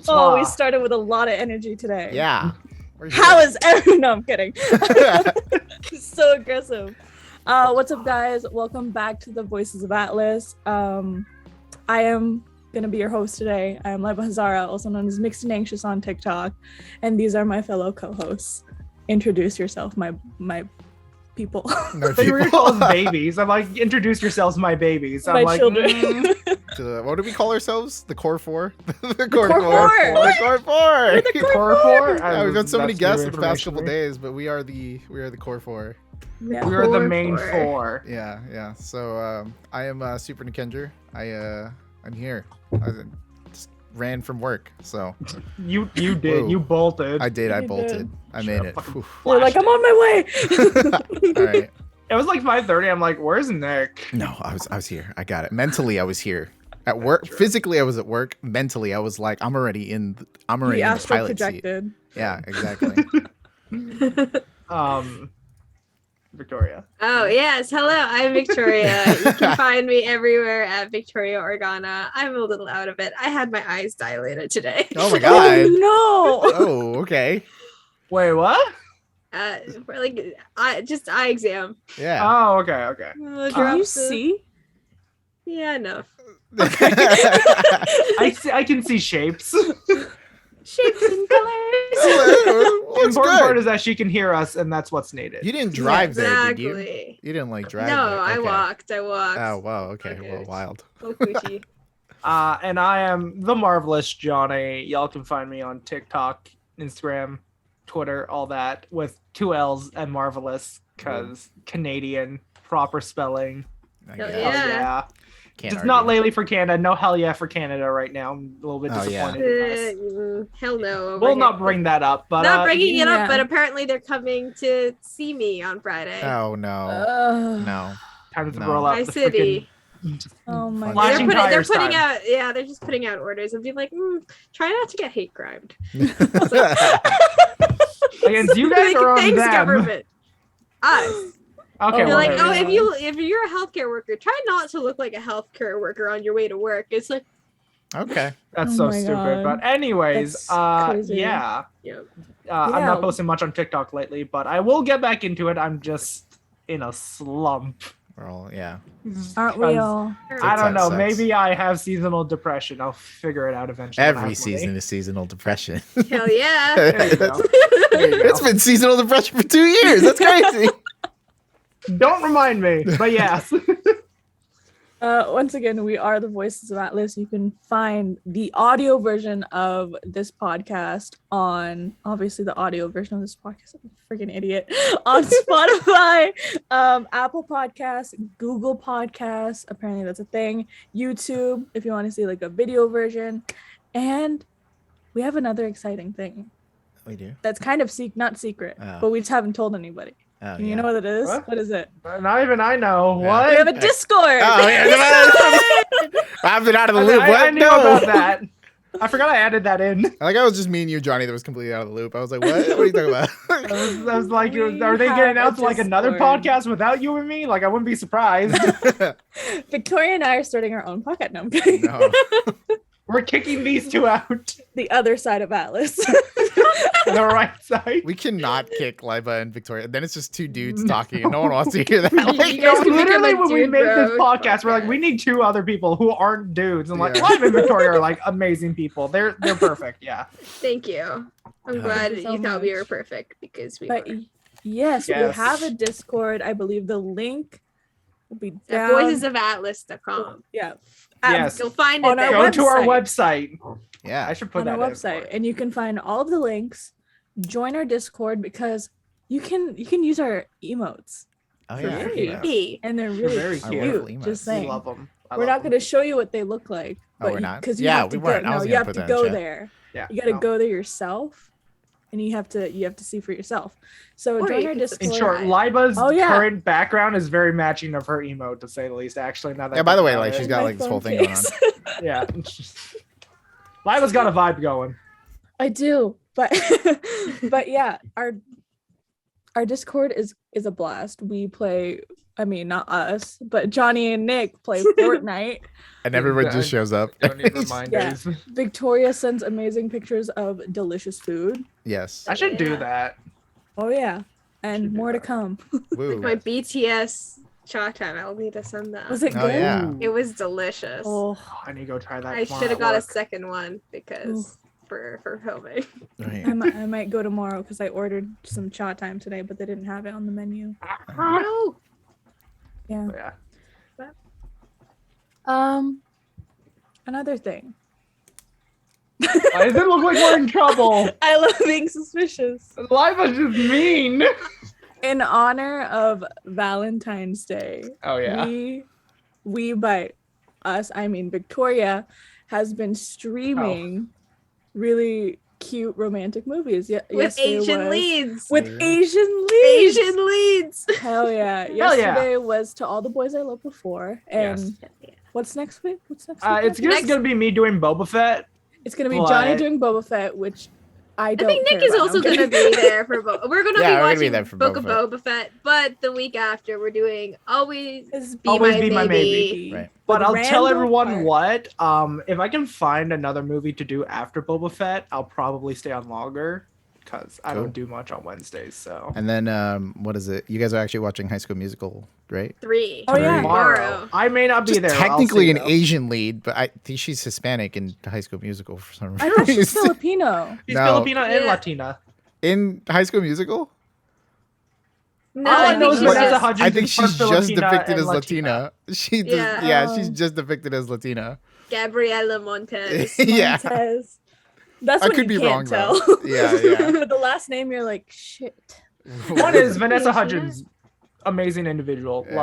Oh, we started with a lot of energy today. Yeah. How is everyone? No, I'm kidding. So aggressive. What's up, guys? Welcome back to the Voices of Atlas. I am gonna be your host today. I am Laiba Hazara, also known as Mixed and Anxious on TikTok, and these are my fellow co-hosts. Introduce yourself, my people. No, they were called babies. I'm like, introduce yourselves, my babies. I'm My like, children. What do we call ourselves? The Core Four? The Core Four. The Core Four. We're the Core Four. Yeah, we've got so many That's guests new in the past couple information days, but we are the Core Four. Yeah. We are the Core main Four. four. Yeah. So I am Super Nikendra. I'm here. I just ran from work, so You did. Whoa. You bolted. I did. I You bolted. did. I Should've made it. fucking Whew. You're like, I'm on my way. All right. It was like 5:30. I'm like, where's Nick? No, I was here. I got it. Mentally, I was here. At work, physically, I was at work. Mentally, I was like, I'm already in the He astral pilot seat. projected. Yeah, exactly. Victoria. Oh, yes. Hello, I'm Victoria. You can find me everywhere at Victoria Organa. I'm a little out of it. I had my eyes dilated today. Oh my god. Oh, Oh, okay. Wait, what? For like just eye exam. Yeah. Oh, okay. no! Can Drops you of- see? Yeah, enough. I can see shapes. Shapes and colors. The Looks important part good. is that she can hear us, and that's what's needed. You didn't drive there, did you? Exactly. You didn't like drive No, there. I Okay. walked. Oh, wow. Okay. Okay. Well, wild. Oh, coochie. And I am the marvelous Johnny. Y'all can find me on TikTok, Instagram, Twitter, all that, with 2 L's and marvelous, because Canadian, proper spelling. I Hell guess. Hell Yeah. yeah. Can't Just argue. not lately for Canada. No hell yeah for Canada right now. I'm a little bit Oh, yeah. disappointed. in us. Hell no. over We'll here. not bring that up, but Not bringing it yeah. up, but apparently they're coming to see me on Friday. Oh, no. No. time to No. roll up My the city. freaking Oh my flashing God. They're tires putting time. out, yeah, they're just putting out orders and being like, try not to get hate crimed. Against you guys Like, or on thanks, them? government. Us. Okay, They're They're well, like, there oh, we go. if you're a healthcare worker, try not to look like a healthcare worker on your way to work. It's like, Okay. That's Oh so my stupid. God. But anyways, That's crazy. yeah. you know, I'm Yeah. not posting much on TikTok lately, but I will get back into it. I'm just in a slump. We're all, yeah. Aren't we all? I don't know. Sucks. Maybe I have seasonal depression. I'll figure it out eventually. when I Every have money. season is seasonal depression. hell yeah. There you go. It's been seasonal depression for 2 years. That's crazy. Don't remind me. But yes. Once again, we are the Voices of Atlas. You can find the audio version of this podcast on, obviously, the audio version of this podcast. I'm a freaking idiot. On Spotify, Apple Podcasts, Google Podcasts. Apparently, that's a thing. YouTube, if you want to see like a video version. And we have another exciting thing We do. that's kind of not secret, Oh. but we just haven't told anybody. Oh, You yeah. know what it is? What? What is it? Not even I know. Yeah. What? We have a Discord. Oh, yeah. I've been out of the loop. I What? knew No. about that. I forgot I added that in. I was just me and you, Johnny, that was completely out of the loop. I was like, what? What are you talking about? I was like, We are they have getting a out to like another Discord. podcast without you and me? Like, I wouldn't be surprised. Victoria and I are starting our own podcast. No, I'm kidding. No. We're kicking these two out. The other side of Atlas. The right side. We cannot kick Laiba and Victoria. Then it's just two dudes talking, and no one wants to hear that. You Like, guys No, can become literally, a when we dude made this bro podcast, we're like, we need 2 other people who aren't dudes. And like, Yeah. Live and Victoria are like amazing people. They're perfect. Yeah. Thank you. I'm glad Thank you so you thought we much. were perfect because we But were. yes, we Yes. have a Discord. I believe the link will be At down. voicesofatlas.com. Yeah. Yes. You'll find it On our there. Go to our website. yeah. I should put On that our in website, for it. and you can find all of the links. Join our Discord because you can use our emotes, Oh, for yeah. free. yeah. Hey. and they're They're really very Our cute. wonderful cute. emotes. Just We saying. love them. We're not going to show you what they look like. Oh, we're not? Because you Yeah, have to we weren't. Go, I was no, gonna you have put to that in go chat. there. Yeah. You got to no. go there yourself, and you have to see for yourself. So Or join you our can Discord. In short, Right. Liba's Oh, yeah. current background is very matching of her emote, to say the least. Actually, now that Yeah, I by the think way, about like, it. she's got, My like, this phone whole thing going on. case. Yeah. It's just- Liba's got a vibe going. I do, but but yeah, our Discord is a blast. We play I mean, not us, but Johnny and Nick play Fortnite. And everyone just shows up. Don't need reminders. Victoria sends amazing pictures of delicious food. Yes. I should do Yeah. that. Oh yeah, and Should do more to that. come. Woo. My BTS cha time. I'll need to send that. Was it Oh, good? yeah. It was delicious. Oh, I need to go try that. I tomorrow should have at got a work. second one because for filming. Right. I might go tomorrow because I ordered some cha time today, but they didn't have it on the menu. No. Yeah. Yeah. Another thing. Why does it look like we're in trouble? I love being suspicious. Laiba's just mean. In honor of Valentine's Day, Oh yeah. we by us, I mean Victoria, has been streaming really cute romantic movies. With Yesterday Asian was- leads. With Yeah. Asian leads. Asian leads. Hell yeah. Hell yeah. Yesterday was To All the Boys I Loved Before. And Yes. what's next week? What's next It's week? just gonna be me doing Boba Fett. It's gonna be Johnny but- doing Boba Fett, which I I don't think Nick care is about. also I'm going to kidding. be there for Boba. We're going to Yeah, be we're gonna be watching there for Book Boba of Boba Fett, but the week after we're doing Always Be, Always My, Be My Baby. Right. But With I'll tell Randall everyone Park. what. If I can find another movie to do after Boba Fett, I'll probably stay on longer because I Cool. don't do much on Wednesdays. So And then what is it? You guys are actually watching High School Musical, right? 3. Oh, yeah. tomorrow, I may not be Just there. I'll technically see, an though. Asian lead, but I think she's Hispanic in High School Musical for some I thought she's reason. Filipino. She's No. Filipino and Yeah. Latina. In High School Musical? No, All I I know think is she's Vanessa just- Hudgens I think is part she's just Filipina depicted and as Latina. She just, Yeah. yeah, she's Oh. just depicted as Latina. Gabriela Montez. Yeah. Montez. That's I what could you be can't wrong, tell. though. Yeah, yeah. With the last name, you're like, shit. One is Vanessa Latina? Hudgens, amazing individual. Yeah.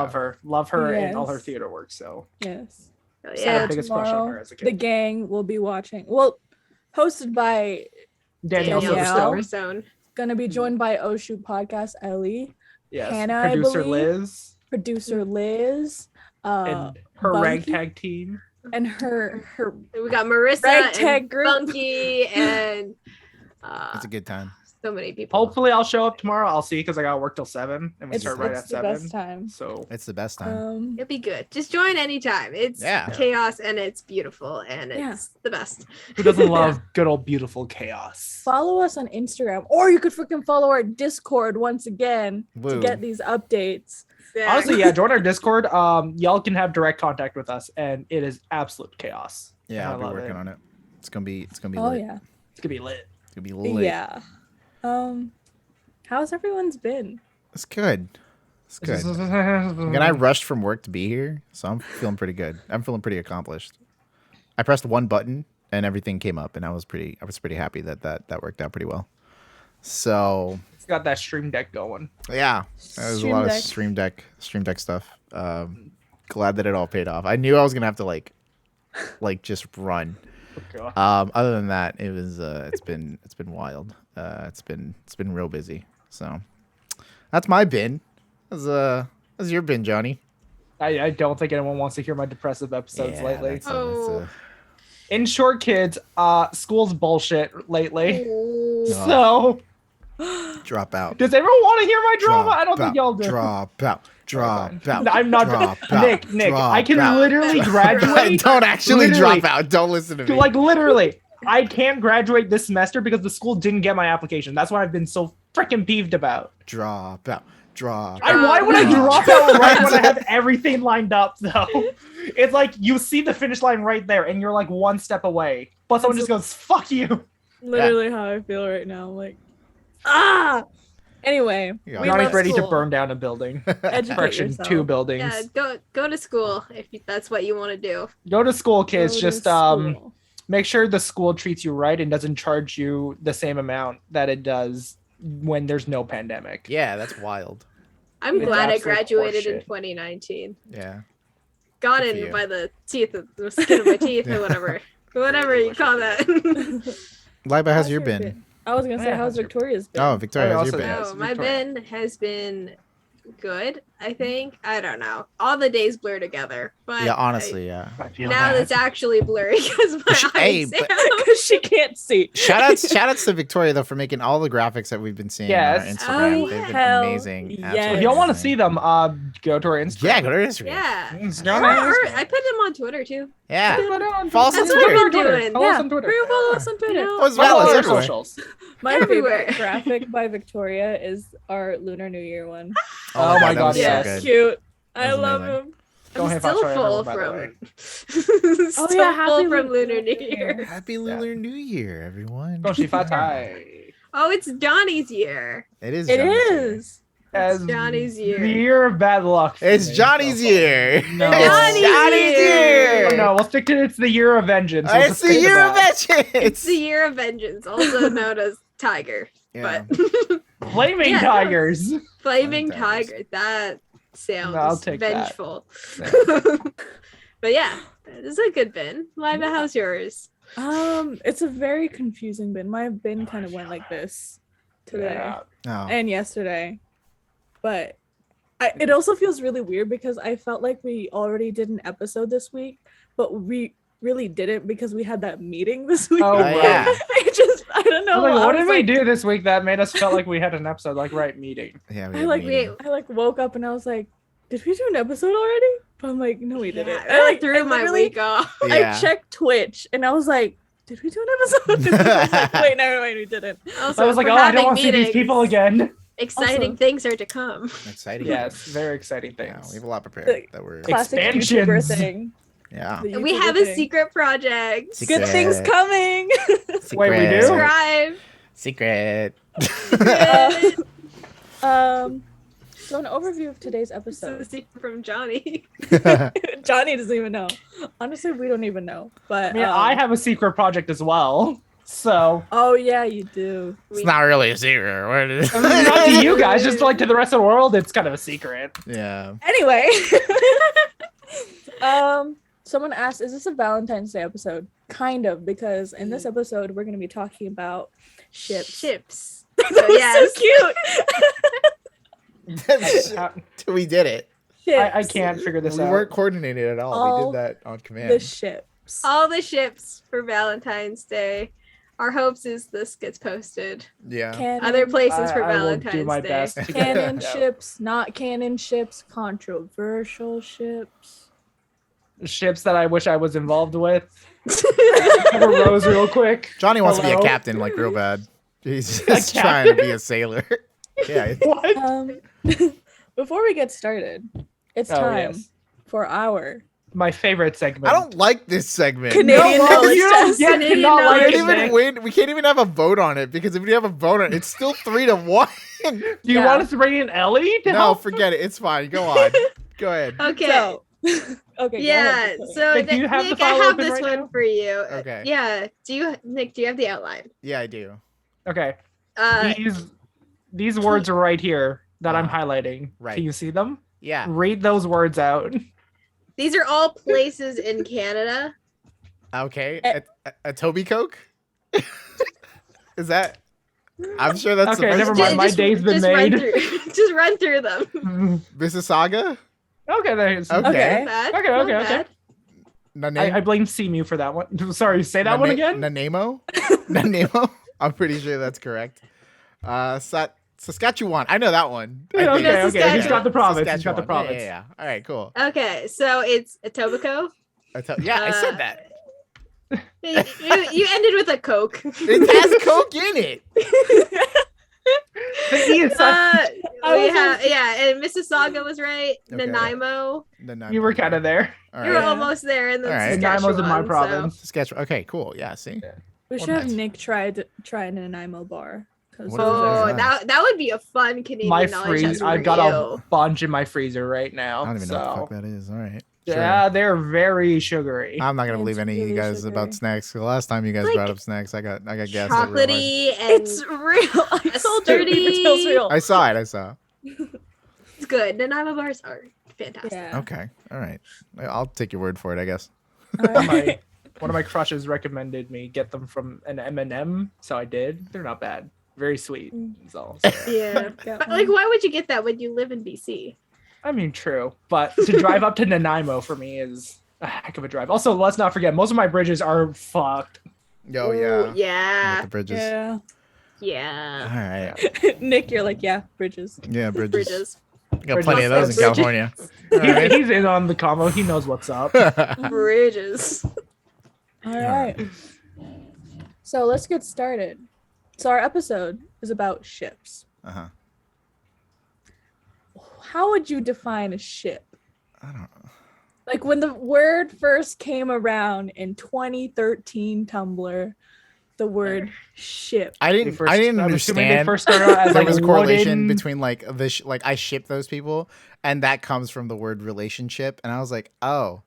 Love her in all her Yes. theater work. So Yes. Oh, I had yeah. a biggest crush on her as a The kid. gang will be watching. Well, hosted by, Danielle Danielle. Silverstone. Silverstone. gonna be joined by Oh Shoot Podcast Ellie, Yes. Hannah, I Producer believe. Liz producer Liz, and her Bunky. ragtag team. and her We got Marissa Ragtag and group. Bunky and It's a good time. so many people. Hopefully, I'll show up tomorrow. I'll see because I got to work till 7 and we it's, start right it's at the 7. best time. So It's the best time. It'll be good. Just join anytime. It's Yeah. chaos and it's beautiful and it's Yeah. the best. who doesn't love good old beautiful chaos? Follow us on Instagram, or you could freaking follow our Discord once again to Woo. get these updates. Honestly, yeah, join our Discord. Y'all can have direct contact with us, and it is absolute chaos. Yeah, I I'll be love working it. on it. It's gonna be Oh lit. yeah, It's gonna be lit. It's gonna be lit. yeah. How's everyone's been? It's good. It's good. And I rushed from work to be here, so I'm feeling pretty good. I'm feeling pretty accomplished. I pressed one button and everything came up, and I was pretty happy that worked out pretty well. So It's got that stream deck going. yeah, there was a Stream lot Deck. of stream deck stuff. Glad that it all paid off. I knew I was gonna have to like just run. Okay. Other than that, it was it's been wild. It's been real busy. So that's my bin. How's your bin, Johnny? I don't think anyone wants to hear my depressive episodes Yeah, lately. that's Oh. In short, kids, school's bullshit lately. Ooh. So, drop out. does everyone want to hear my drama? I don't Drop think y'all do. Drop out. Drop out. I'm not. Drop out. Nick, Drop I can out. literally graduate. Don't actually Literally. drop out. Don't listen to me. Like literally, I can graduate this semester because the school didn't get my application. That's what I've been so freaking peeved about. drop out. Drop. Why would I Drop drop out right when I have everything lined up though? It's like you see the finish line right there, and you're like one step away, but someone just goes "fuck you." Literally how I feel right now. I'm like, ah. Anyway, Yeah. we Johnny's love ready to school. burn down a building. Educate Correction, yourself. 2 buildings. Yeah, go to school if that's what you want to do. Go to school, Go kids. to Just school. make sure the school treats you right and doesn't charge you the same amount that it does when there's no pandemic. Yeah, that's wild. I'm It's glad I absolute graduated in horseshit. 2019. Yeah. Got Good for in you. by the teeth of the skin of my teeth or whatever you call that. Laiba, how's your bin? I was gonna say, Yeah, how's how's your- Victoria's been? Oh, Victoria, how's also your bin? has Oh, my Victoria. bin has been good. I think. I don't know. All the days blur together. But Yeah, honestly, yeah. I feel now bad. it's actually blurry because my Hey, eyes but- Because she can't see. Shout outs to Victoria though for making all the graphics that we've been seeing Yes. on our Instagram. Oh, They've been hell amazing. yes. Absolutely If y'all want to amazing. see them, go to our Instagram. Yeah, go to Instagram. Yeah. It's Or, Johnny Instagram. I put them on Twitter too. Yeah. Follow us on That's what Twitter. I've been doing. Follow us on Twitter. Follow us on Twitter. You know, Oh, it's Follow valid our everywhere. socials. My Everywhere. favorite graphic by Victoria is our Lunar New Year one. Oh my that God, was so yes. good. Cute. That I was love amazing. him. Don't I'm hate still Foxtrot full everyone, by the way. from. Still full from Lunar New Year. Happy Lunar New Year, everyone. Don't she fatai. Oh, it's Johnny's year. It is. It Johnny's year. is. As Johnny's year. The year of bad luck. for It's me, Johnny's so year. No. It's Johnny's year. Oh, no, we'll stick to it's the year of vengeance. We'll It's just the stick to year of that. vengeance. It's the year of vengeance, also known as Tiger. Yeah. But Flaming Yeah, no. tigers. Flaming Tigers. Tiger, that sounds I'll take that. vengeful. But yeah, this is a good bin. Laiba, how's yours? It's a very confusing bin. My bin kind of went like this today Yeah. Oh. and yesterday, but it also feels really weird because I felt like we already did an episode this week, but we really didn't because we had that meeting this week. Oh, right. yeah. I don't know. Like, what I did was we like- do this week that made us felt like we had an episode, like, right meeting? Yeah. We I had a like meeting. I woke up and I was like, did we do an episode already? But I'm like, no, we didn't. Yeah, I like threw I my literally- week off. Yeah. I checked Twitch and I was like, did we do an episode? And I was like, wait, never mind, we didn't. Also, I was like, if oh, we're I don't having want to see these meetings, people again. Exciting Also- things are to come. Exciting. Yes, very exciting Yeah, things. we have a lot prepared. The That we're. Classic YouTuber Expansions. thing. Yeah. The We YouTuber have a thing. secret project. Secret. Good things coming. Wait, we do? Subscribe. Secret. So an overview of today's This is a episode. secret from Johnny. Johnny doesn't even know. Honestly, we don't even know. But I mean, I have a secret project as well. So, Oh yeah, you do. It's not really a secret. What is I mean, not to you guys, just like to the rest of the world, it's kind of a secret. Yeah. Anyway, someone asked, "Is this a Valentine's Day episode?" Kind of, because in this episode we're going to be talking about ships. Chips. That So, was yes. so cute. We did it. Ships. I can't figure this We out. weren't coordinated at all. We All did that on command. The ships. All the ships for Valentine's Day. Our hopes is this gets posted. Yeah. Canon, Other places for I will Valentine's do my Day. best to get canon it out. ships, not canon ships, controversial ships. Ships that I wish I was involved with. Have a rose real quick. Johnny wants to be a Hello? captain like real bad. He's just A trying to captain? be a sailor. Yeah. What? Before we get started, it's Oh, time yes. for our My favorite segment. I don't like this segment. Canadian No, knowledge you don't test. get Canadian to not We like can't it, even Nick. win. We can't even have a vote on it because if we have a vote on it, it's still 3-1. Do you Yeah. want us to bring in Ellie to No, help? forget it. It's fine. Go on. Go ahead. Okay. So, okay. go Yeah. ahead. So Nick, do you have the Nick, file I have open this right one now? for you. Okay. Yeah. Nick? Do you have the outline? Yeah, I do. Okay. Uh, These words are right here that I'm Uh-huh. highlighting. Right. Can you see them? Yeah. Read those words out. these are all places in Canada. Okay. A Toby Coke? Is that? I'm sure that's Okay, the never first mind. My day's been just run made. through- just run through them. Mississauga? Okay, there's. Okay. Okay. Bad, Okay, not okay, okay. bad. I blame Seamew for that one. Sorry, say that one again. Nanaimo? Nanaimo? I'm pretty sure that's correct. Saskatchewan. I know that one. I Yeah, think. okay, okay. Saskatchewan. He's got the province. He's got the Saskatchewan. province. Yeah. All right, cool. Okay, so it's Etobicoke. I said that. You ended with a Coke. It has Coke in it. The E is silent. I was And Mississauga was right. Okay. Nanaimo. Nanaimo. You were kind of there. All You were right. almost there, and then All right. Nanaimo's in my Saskatchewan, province. Saskatchewan. Okay, cool. Yeah, see? We should Well, have nice. Nick try an Nanaimo bar. 'Cause What So. is Oh, it? that would be a fun Canadian My knowledge freeze. test for I've got you. a bunch in my freezer right now. I don't even know what the so fuck that is. All right. Sure. yeah, they're very sugary. I'm not gonna It's believe any of you really guys sugary. about snacks. The last time you guys Like brought up snacks, I got gassed up real hard. Chocolatey and It's real. I told you. sturdy- It feels real. I saw it. it's good. Nanaimo bars are fantastic. Yeah. Okay. All right. I'll take your word for it, I guess. All right. One of my crushes recommended me get them from an M&M, so I did. They're not bad. Very sweet. Mm. So, Yeah. Got But one. like, why would you get that when you live in BC? I mean, true, but to drive up to Nanaimo for me is a heck of a drive. Also, let's not forget, most of my bridges are fucked. Yo, Ooh, yeah. With yeah. the bridges. Yeah. Yeah. All right. Nick, you're like, yeah, bridges. Yeah, bridges. Bridges. Got plenty of those in Bridges. California. He's in on the combo. He knows what's up. Bridges. All right. So let's get started. So our episode is about ships. Uh-huh. How would you define a ship? I don't know. Like when the word first came around in 2013 Tumblr, the word ship. I didn't I'm assuming they understand first started out as there like was a correlation wooden- between like like I ship those people, and that comes from the word relationship, and I was like, oh,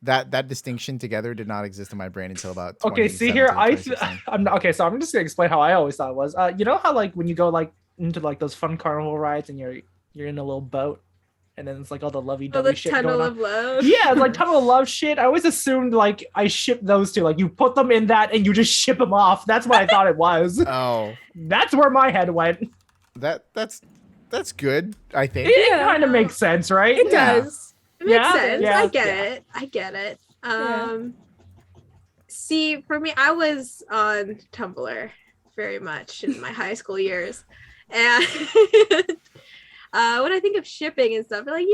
that distinction together did not exist in my brain until about Okay, see here, 2016. I'm not, okay, so I'm just gonna explain how I always thought it was. You know how like when you go like into like those fun carnival rides and you're in a little boat, and then it's like all the Oh, lovey-dovey the shit tunnel going on. of love. Yeah, it's like tunnel of love shit. I always assumed like I shipped those two. Like you put them in that and you just ship them off. That's what I thought it was. Oh, That's where my head went. that's good. I think. It Yeah. kind of makes sense, right? It Yeah. does. It makes Yeah, sense. yeah, I get yeah. it. I get it. Yeah. See, for me, I was on Tumblr very much in my high school years. And when I think of shipping and stuff, like,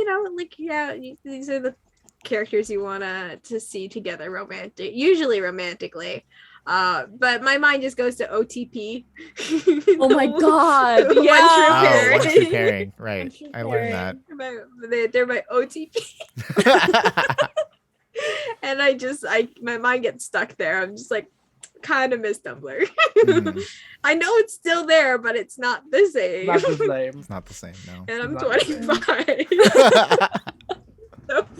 these are the characters you want to see together usually romantically. But my mind just goes to OTP. Oh my god. One Yeah. Oh, true one true pairing. Right. One true I learned that. They're my OTP. And my mind gets stuck there. I'm just like, kind of miss Tumblr. Mhm. I know it's still there, but it's not the same. Not the same. It's not the same, no. And I'm Not the same. 25.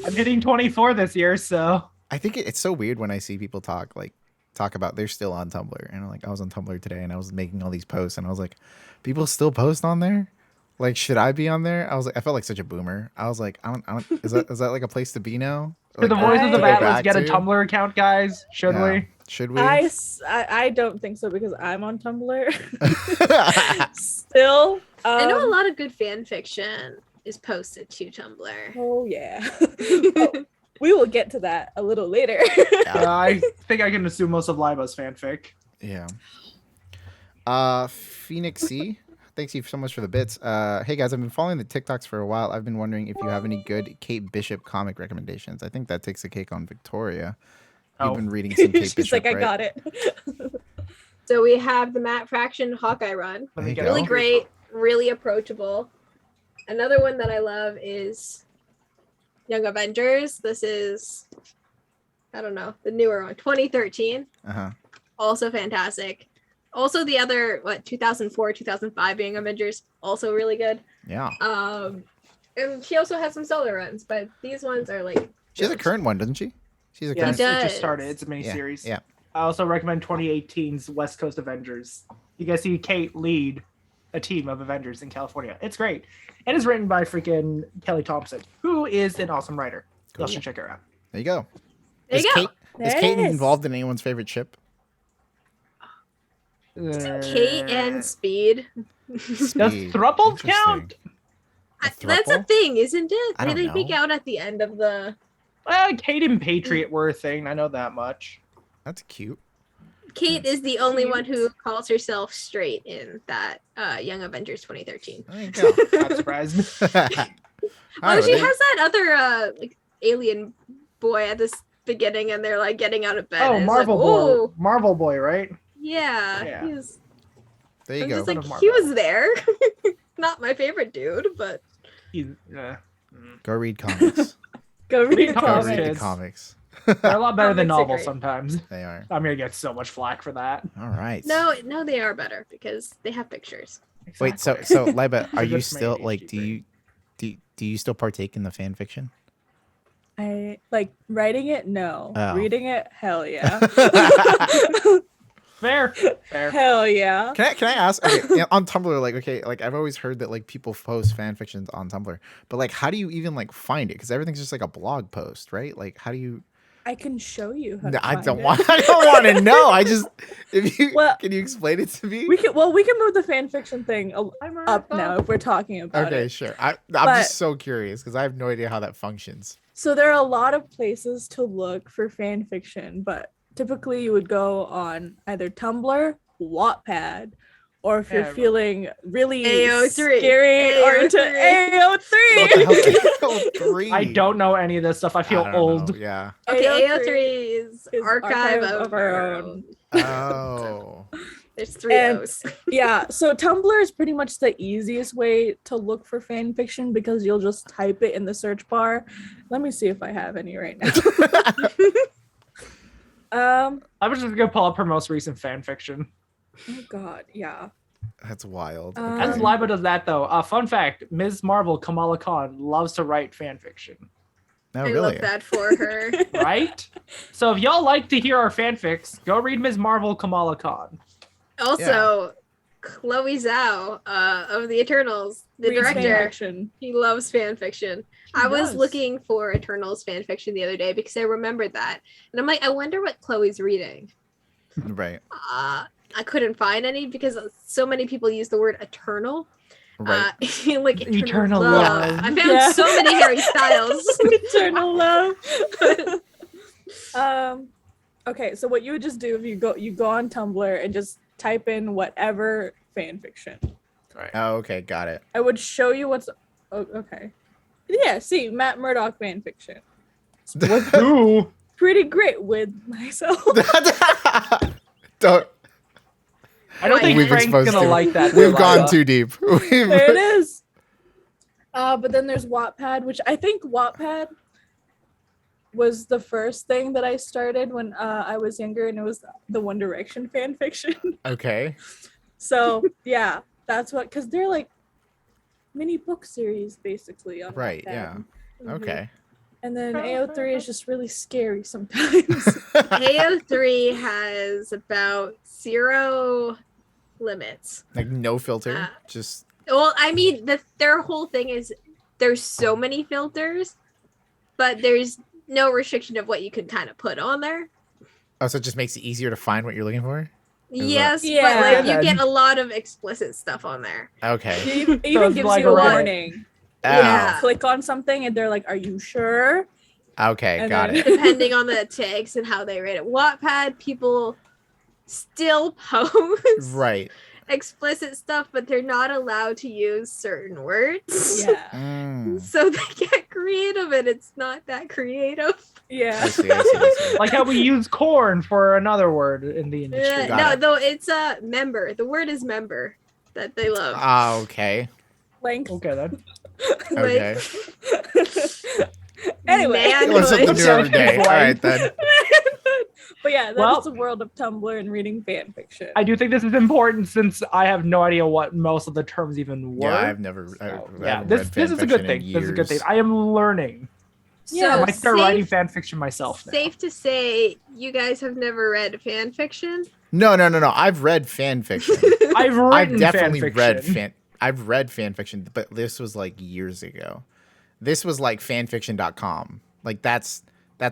I'm hitting 24 this year, so I think it's so weird when I see people talk about they're still on Tumblr, and I was on Tumblr today and I was making all these posts and I was like, people still post on there? Like, should I be on there? I was like, I felt like such a boomer. I was like, I don't is that like a place to be now? for the Like, voices to of go Atlas, back get a to? Tumblr account, guys. Should Yeah. we? Should we? I don't think so because I'm on Tumblr. Still. I know a lot of good fan fiction is posted to Tumblr. Oh yeah. Oh, we will get to that a little later. I think I can assume most of Laiba's fanfic. Yeah. Phoenix C, thanks you so much for the bits. Hey guys, I've been following the TikToks for a while. I've been wondering if you have any good Kate Bishop comic recommendations. I think that takes the cake on Victoria. You've Oh. been reading some Kate She's Bishop, like, I right? got it. So we have the Matt Fraction Hawkeye run. Let me There get you Really go. great, really approachable. Another one that I love is Young Avengers. This is, I don't know, the newer one, 2013. Uh-huh. Also fantastic. Also the other, 2004, 2005 Young Avengers, also really good. Yeah. And she also has some solo runs, but these ones are like. She has a current one, doesn't she? She's a Yes, current. it does. just started. It's a miniseries. Yeah. I also recommend 2018's West Coast Avengers. You guys see Kate lead a team of Avengers in California. It's great. And it's written by freaking Kelly Thompson, who is an awesome writer. Y'all should check her out. There you go. There you go. Kate, is There Kate it is. involved in anyone's favorite ship? Kate and Speed. Does Speed. thruple Interesting. count? That's a throuple? thing, isn't it? I don't They make know. out at the end of the. Well, Kate and Patriot were a thing. I know that much. That's cute. Kate is the only one Cute. who calls herself straight in that Young Avengers 2013. There you go. Not surprised. Oh, she has that other alien boy at this beginning, and they're like getting out of bed. Oh, and it's Marvel like, Boy. "Ooh." Marvel Boy, right? Yeah, Yeah. he's. There you I'm go. just Son like of he Marvel. was there. Not my favorite dude, but He's, Go read comics. Go read Read the Go comics, read the kids. comics. they're a lot better than Comics are novels great. sometimes. They are. I'm gonna get so much flack for that. All right. no, they are better because they have pictures. Wait, so Exactly. Laiba, are you That's my still ADHD like do you still partake in the fan fiction? I like writing it. No, Oh. reading it. Hell yeah. fair. Hell yeah. Can I ask? Okay, on Tumblr, like I've always heard that like people post fan fictions on Tumblr, but like how do you even like find it? Because everything's just like a blog post, right? Like how do you I can show you how No, to I find don't it. want. I don't want to know. I just. If you Well, can you explain it to me? We can move the fan fiction thing up now if we're talking about Okay, it. sure. I'm But- just so curious because I have no idea how that functions. So there are a lot of places to look for fan fiction, but typically you would go on either Tumblr, Wattpad, or if you're Yeah. feeling really AO3. scary or into What AO3. the hell's AO3? I don't know any of this stuff. I feel don't old. know, yeah. Okay, AO3 is is archive of our own. Oh. There's 3 And- O's. Yeah, so Tumblr is pretty much the easiest way to look for fan fiction because you'll just type it in the search bar. Let me see if I have any right now. I was just gonna pull up her most recent fan fiction. Oh god, yeah. That's wild. As Okay. Laiba does that though. Fun fact: Ms. Marvel Kamala Khan loves to write fan fiction, No, I really. love that for her. right? So if y'all like to hear our fanfics, go read Ms. Marvel Kamala Khan. Also, Chloe Zhao of the Eternals, the Reads fan director, fiction. he loves fan fiction. He I was does. looking for Eternals fan fiction the other day because I remembered that, and I'm like, I wonder what Chloe's reading. Right. I couldn't find any because so many people use the word eternal. Right. Like Eternal love. love. I found Yeah. so many Harry Styles. Eternal love. Okay, so what you would just do if you go on Tumblr and just type in whatever fan fiction. Oh, okay, got it. I would show you what's okay. Yeah, see, Matt Murdock fan fiction. Ooh. Pretty great with myself. Don't. I don't think We've Frank's exposed gonna too- like that. We've though, gone Laiba. too deep. There it is. But then there's Wattpad, which I think Wattpad was the first thing that I started when I was younger, and it was the One Direction fan fiction. Okay. So yeah, that's what, because they're like mini book series basically on Right, Wattpad. yeah. Mhm. Okay. And then AO3 is just really scary sometimes. AO3 has about 0 limits. Like no filter. Uh, Just Well, I mean, their whole thing is there's so many filters, but there's no restriction of what you can kind of put on there. oh, so it just makes it easier to find what you're looking for. Is Yes, Yeah. but like you Then. get a lot of explicit stuff on there. Okay. It even it's gives like you a a Reddit. warning. Yeah. Click on something and they're like, "Are you sure?" Okay, And got then- it. Depending on the tags and how they rate it. Wattpad people still post Right. explicit stuff, but they're not allowed to use certain words. Yeah, Mm. So they get creative and it's not that creative. yeah. I see, I see, I see. Like how we use corn for another word in the industry. Got No, it. though it's a member. The word is member that they love. Ah, okay. Length. Okay then. Okay. Anyway, Man. Learn something new every day. Boy. All right then. but yeah, that's Well- the world of Tumblr and reading fan fiction. I do think this is important since I have no idea what most of the terms even were. Yeah, I've never. So, I yeah, haven't this read this is a fan good fiction in thing. This is a good thing. years. I am learning. Yeah, I might start writing safe, fan fiction myself now. safe to say you guys have never read fan fiction. No. I've read fan fiction. I've I've written definitely fan read fiction. I've read fan fiction, but this was like years ago. This was like fanfiction.com. Like that's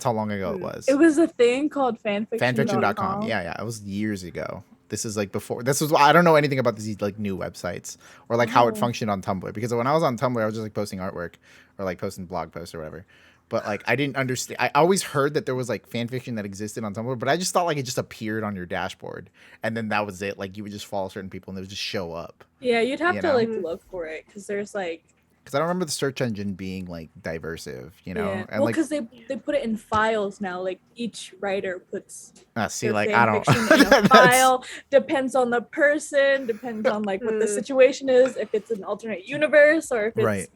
how long ago it was. It was a thing called fanfiction. fanfiction.com. Yeah, it was years ago. This is like before. This was I don't know anything about these like new websites or like how it Oh. functioned on Tumblr, because when I was on Tumblr, I was just like posting artwork or like posting blog posts or whatever. But like I didn't understand. I always heard that there was like fan fiction that existed on Tumblr, but I just thought like it just appeared on your dashboard and then that was it. Like you would just follow certain people and they would just show up. Yeah, you'd have You to know? like look for it because there's like Because I don't remember the search engine being like diversive, you know. yeah. And Well, like because they put it in files now. Like each writer puts see, their like fan I don't. fiction in a That's- file. Depends on the person. Depends on like what the situation is. If it's an alternate universe or if it's Right.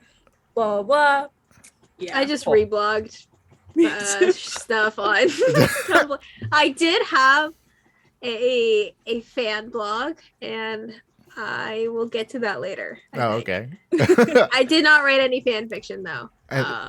blah blah. Yeah, I just Cool. reblogged stuff on Tumblr. I did have a fan blog, and I will get to that later. I Oh, think. okay. I did not write any fan fiction though.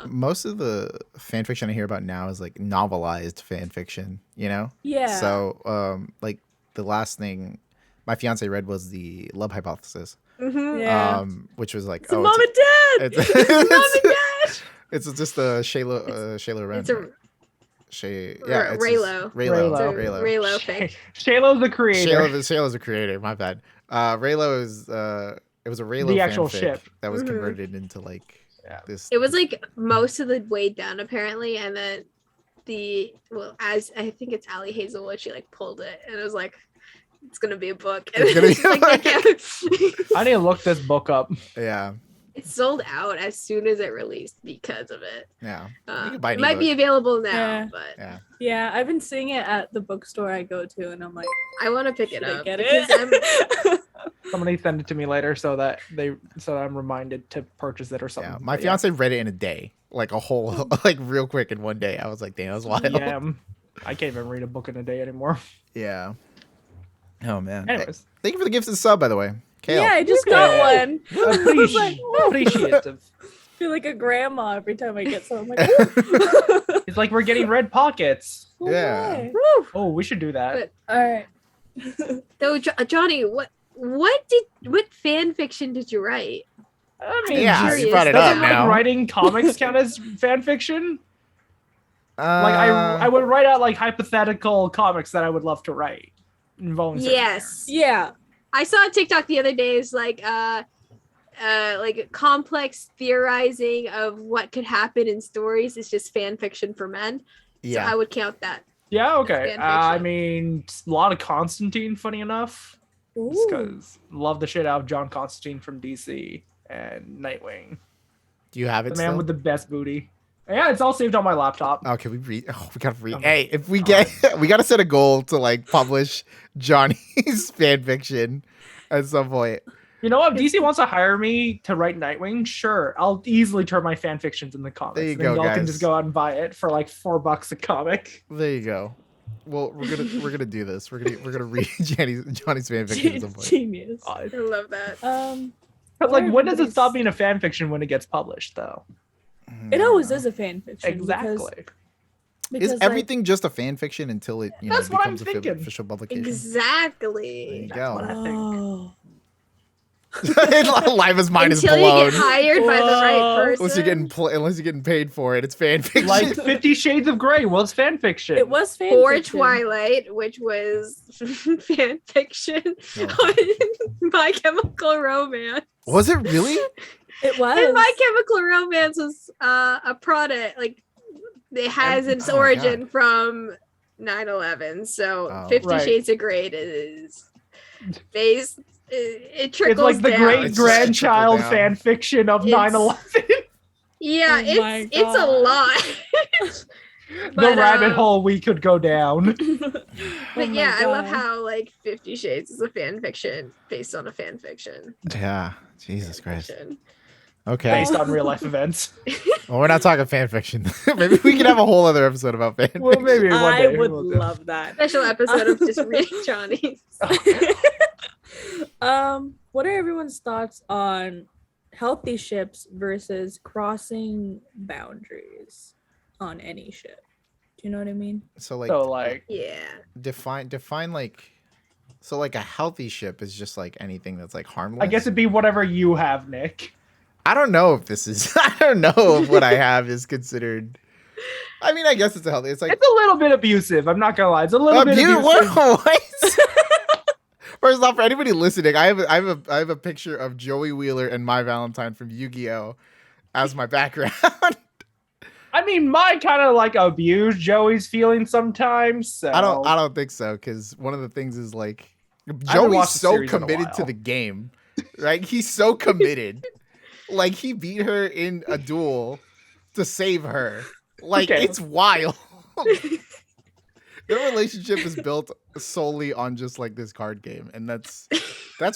Most of the fan fiction I hear about now is like novelized fan fiction, you know? yeah. So, like the last thing my fiance read was the Love Hypothesis, Mhm. Yeah. which was like, It's Mom and Dad. it's, Mom and Dad. it's just a Shayla Ren. It's a right? Yeah, it's Raylo. Raylo. Raylo. Raylo. Raylo fic. Shaylo's the creator. Shaylo's a creator. My bad. Raylo is it was a Raylo The actual fanfic ship. that was Mhm. converted into like Yeah. this. It was like most of the way done apparently, and then as I think it's Allie Hazelwood, she like pulled it, and it was like, it's gonna be a book. And It's gonna it's be a like, book. I need to look this book up. Yeah. it sold out as soon as it released because of it. Yeah. You can buy It an might be ebook. available now, Yeah. but Yeah. Yeah, I've been seeing it at the bookstore I go to, and I'm like, I want to pick it should I up get because it? Somebody send it to me later so that I'm reminded to purchase it or something. Yeah. My But fiance read it in a day, like a whole, like real quick in one day. I was like, damn, that's wild. Yeah, I can't even read a book in a day anymore. Yeah. Oh man. Anyways, Thank you for the gifts and sub, by the way. Kale. Yeah, I just got Yeah. one. I was like, appreciative. feel like a grandma every time I get some. I'm like, It's like we're getting red pockets. oh, Yeah. my. Oh, we should do that. But- All right. though, Johnny, what fan fiction did you write? I mean, Yeah, curious. you brought it doesn't up like now. writing comics count as fan fiction? Like Uh, I would write out like hypothetical comics that I would love to write involving certain Yes. Yeah. I saw a TikTok the other day. It's like complex theorizing of what could happen in stories. It's just fan fiction for men. Yeah. So I would count that. Yeah, okay. Fan I fiction. mean, a lot of Constantine, funny enough. Ooh. Because love the shit out of John Constantine from DC and Nightwing. Do you have The it man still? with the best booty. Yeah, it's all saved on my laptop. Oh, can we read? Oh, we gotta read. Okay. Hey, if we get, we gotta set a goal to like publish Johnny's fan fiction at some point. You know what? If DC wants to hire me to write Nightwing, sure. I'll easily turn my fan fictions in the comics. There you And then go, y'all can guys. just go out and buy it for like $4 a comic. There you go. Well, we're gonna do this. We're gonna read Johnny's fan fiction at some point. Genius. Uh, I love that. But like, when does it Everybody's- stop being a fan fiction when it gets published, though? It always is a fan fiction. Exactly. Because, Is everything just a fan fiction until it That's what I'm becomes thinking. official publication? There you Exactly. That's what I go. think. Oh. Liva's mind is Until you blown. get hired by the right Whoa. person. Unless you're getting paid for it, it's fan fiction. Like 50 Shades of Grey was fan fiction. It was fan Or fiction. Twilight, which was fan fiction. Oh. My Chemical Romance. Was it really? It was. And My Chemical Romance was a product, like it has its oh my origin from 9/11. So Oh. 50 Right. Shades of Grey is based. It It's trickles like the down. great It's grandchild trickled down. fan fiction of It's- 9/11. Yeah, Oh my it's a God. lot. The But, rabbit hole we could go down. But Oh yeah, my I love God. how like 50 Shades is a fan fiction based on a fan fiction. Yeah. Jesus Christ. Fiction. Okay. Based on real life events. Well, we're not talking fan fiction. Maybe we can have a whole other episode about fan Well, fiction. maybe one I day would we'll do. love that. Special episode of just reading Johnny. What are everyone's thoughts on healthy ships versus crossing boundaries on any ship? Do you know what I mean? So like, So like, Yeah. define like, so like a healthy ship is just like anything that's like harmless. I guess it'd be whatever you have, Nick. I don't know if this is. I don't know if what I have is considered. I mean, I guess it's a healthy. It's like It's a little bit abusive. I'm not gonna lie. It's a little bit abusive. What? First off, for anybody listening, I have a picture of Joey Wheeler and My Valentine from Yu-Gi-Oh as my background. I mean, my kind of like abuse Joey's feelings sometimes. So I don't think so, because one of the things is like haven't Joey's watched the so series in a committed to while. the game, right? He's so committed. Like he beat her in a duel to save her. Like Okay. it's wild. Their relationship is built solely on just like this card game, and that's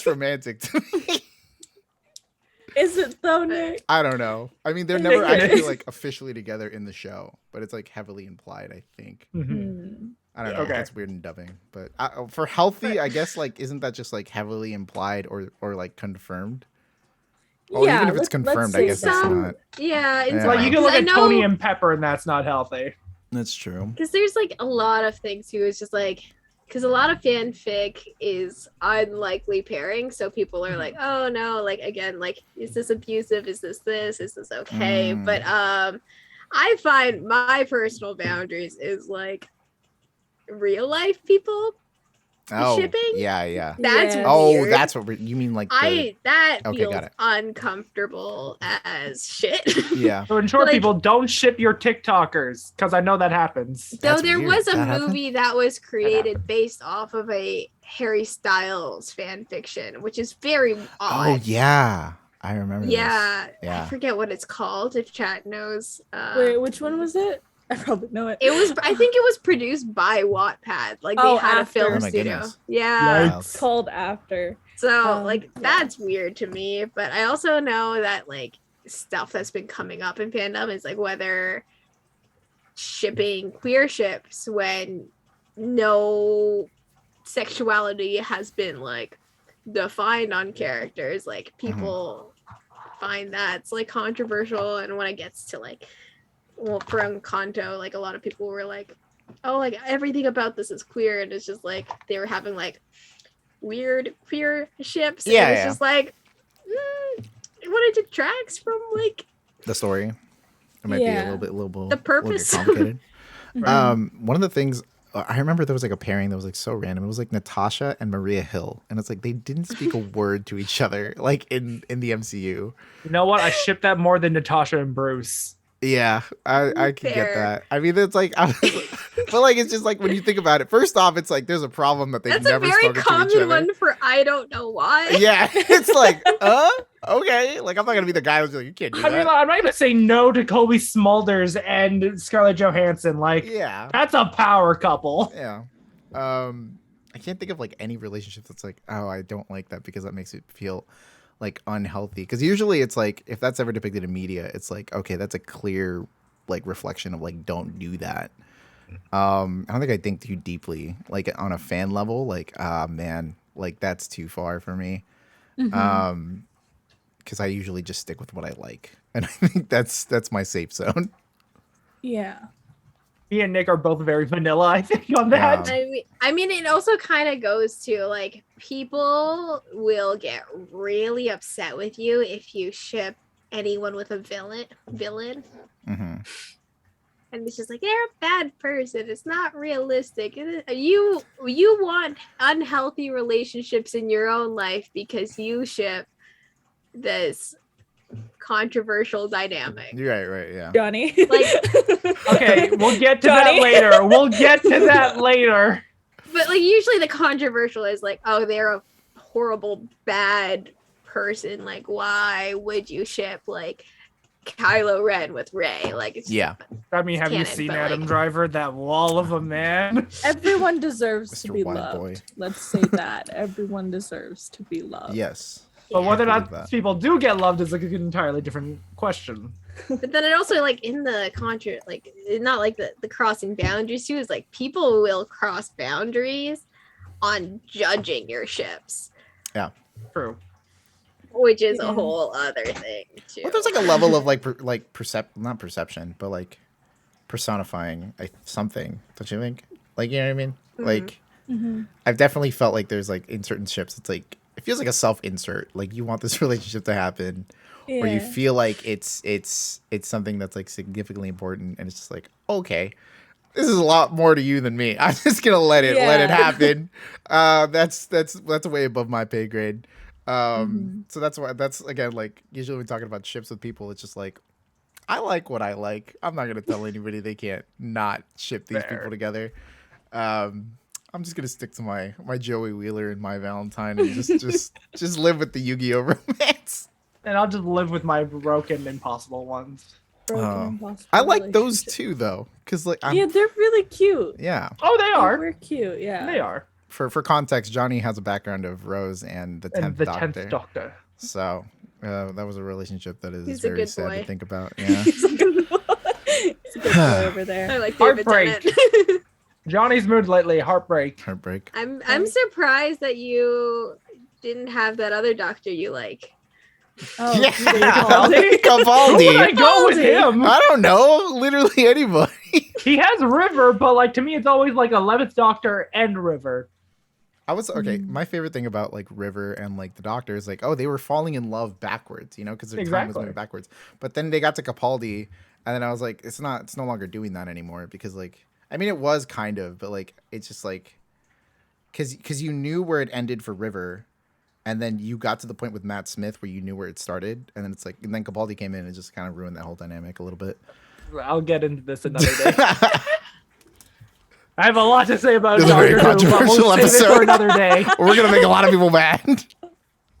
romantic to me. Is it though, Nick? I don't know. I mean, they're I never think it actually is. like officially together in the show, but it's like heavily implied, I think. Mhm. Hmm. I don't know. Okay. That's weird in dubbing, but for healthy, I guess like isn't that just like heavily implied or like confirmed? Or Yeah, even if it's let's confirmed, I say guess so. it's Some- not. Yeah. Yeah. Like you can look I at know- Tony and Pepper, and that's not healthy. That's true. Because there's like a lot of things too. It's just like because a lot of fanfic is unlikely pairing, so people are like, oh no, like again, like is this abusive? Is this? Is this okay? Mm. But I find my personal boundaries is like real life people shipping. Yeah. That's Yes. Oh, weird. that's what you mean, like the... That Okay, feels got it. uncomfortable as shit. Yeah. So in short, Like- people don't ship your TikTokers because I know that happens. So That's there weird. was a That happened? movie that was created based off of a Harry Styles fan fiction, which is very odd. Oh yeah, I remember. Yeah, This. Yeah. I forget what it's called. If chat knows. Wait, which one was it? I probably know it. It was. I think it was produced by Wattpad. Like they had After. a film Oh my studio. goodness. Yeah. It's called After. So Yeah. that's weird to me. But I also know that like stuff that's been coming up in fandom is like whether shipping queer ships when no sexuality has been like defined on characters. Like people find that's like controversial, and when it gets to like, well, from Kanto, like a lot of people were like, oh, like everything about this is queer, and it's just like they were having like weird queer ships. Yeah, and it's yeah. just like what it detracts from like The story. It might be a Yeah. little bit The purpose. complicated. Mhm. One of the things I remember, there was like a pairing that was like so random. It was like Natasha and Maria Hill, and it's like they didn't speak a word to each other, like in the MCU. You know what? I ship that more than Natasha and Bruce. Yeah, I can get Fair. that. I mean, it's like, but like it's just like when you think about it. First off, it's like there's a problem that they've That's a never very spoken to each common other. one for I don't know why. Yeah, it's like, okay. Like I'm not gonna be the guy who's like, you can't do I mean, that. I'm not gonna say no to Kobe Smulders and Scarlett Johansson. Like, Yeah, that's a power couple. yeah. I can't think of like any relationship that's like, oh, I don't like that because that makes it feel like unhealthy. Because usually it's like, if that's ever depicted in media, it's like, okay, that's a clear like reflection of like, don't do that. I don't think I think too deeply, like on a fan level, like, man, like that's too far for me. Mhm. Because I usually just stick with what I like, and I think that's my safe zone. Yeah. Me and Nick are both very vanilla, I think, on that. I mean, it also kind of goes to like people will get really upset with you if you ship anyone with a villain, Mm-hmm. and it's just like they're a bad person. It's not realistic. You want unhealthy relationships in your own life because you ship this controversial dynamic. You're right, yeah. Johnny. Like- Okay, we'll get to Johnny. that later. We'll get to that later. But like usually the controversial is like, oh, they're a horrible bad person. Like, why would you ship like Kylo Ren with Rey? Like, it's Yeah. I mean, have you canon, seen but, Adam like- Driver? That wall of a man. Everyone deserves to Mr. be Wide loved. Boy. Let's say that. Everyone deserves to be loved. Yes. But whether or I believe not that. people do get loved is like an entirely different question. But then it also like in the like not like the crossing boundaries too is like people will cross boundaries on judging your ships, True. which is Yeah. a whole other thing too. Well, there's like a level of like not perception, but like personifying something. Don't you think? Like, you know what I mean? Mhm. Like, Mhm. I've definitely felt like there's like in certain ships, it's like it feels like a self-insert. Like you want this relationship to happen, or you Yeah. feel like it's something that's like significantly important, and it's just like, okay, this is a lot more to you than me. I'm just gonna let it Yeah. happen. That's way above my pay grade. So that's again, like usually when talking about ships with people, it's just like I like what I like. I'm not gonna tell anybody they can't not ship these Fair. people together. I'm just gonna stick to my Joey Wheeler and my Valentine and just live with the Yu-Gi-Oh romance. And I'll just live with my broken impossible ones. Broken Oh. impossible I like those relationship. too though, because like Yeah, they're really cute. yeah. Oh, they are. We're cute. Yeah. They are. For context, Johnny has a background of Rose and the 10th And the Doctor. 10th Doctor. So that was a relationship that is He's a very good sad to boy. think about. Yeah. It's a good boy. It's a good boy over I there. like David Heartbreak. Tennant. Johnny's mood lately, heartbreak. Heartbreak. I'm surprised that you didn't have that other doctor you like. Oh, Yeah. Peter Capaldi? Capaldi. Who would I Capaldi. go with him? I don't know. Literally anybody. He has River, but like to me, it's always like 11th Doctor and River. I was okay. Mhm. My favorite thing about like River and like the Doctor is like, oh, they were falling in love backwards, you know, because their time was Exactly. moving backwards. But then they got to Capaldi, And then I was like, it's no longer doing that anymore because like, I mean, it was kind of, but like, it's just like, cause you knew where it ended for River. And then you got to the point with Matt Smith where you knew where it started. And then it's like, and then Capaldi came in and just kind of ruined that whole dynamic a little bit. I'll get into this another day. I have a lot to say about This is a very Doctor Who, but controversial we'll save it episode. for another day. We're going to make a lot of people mad.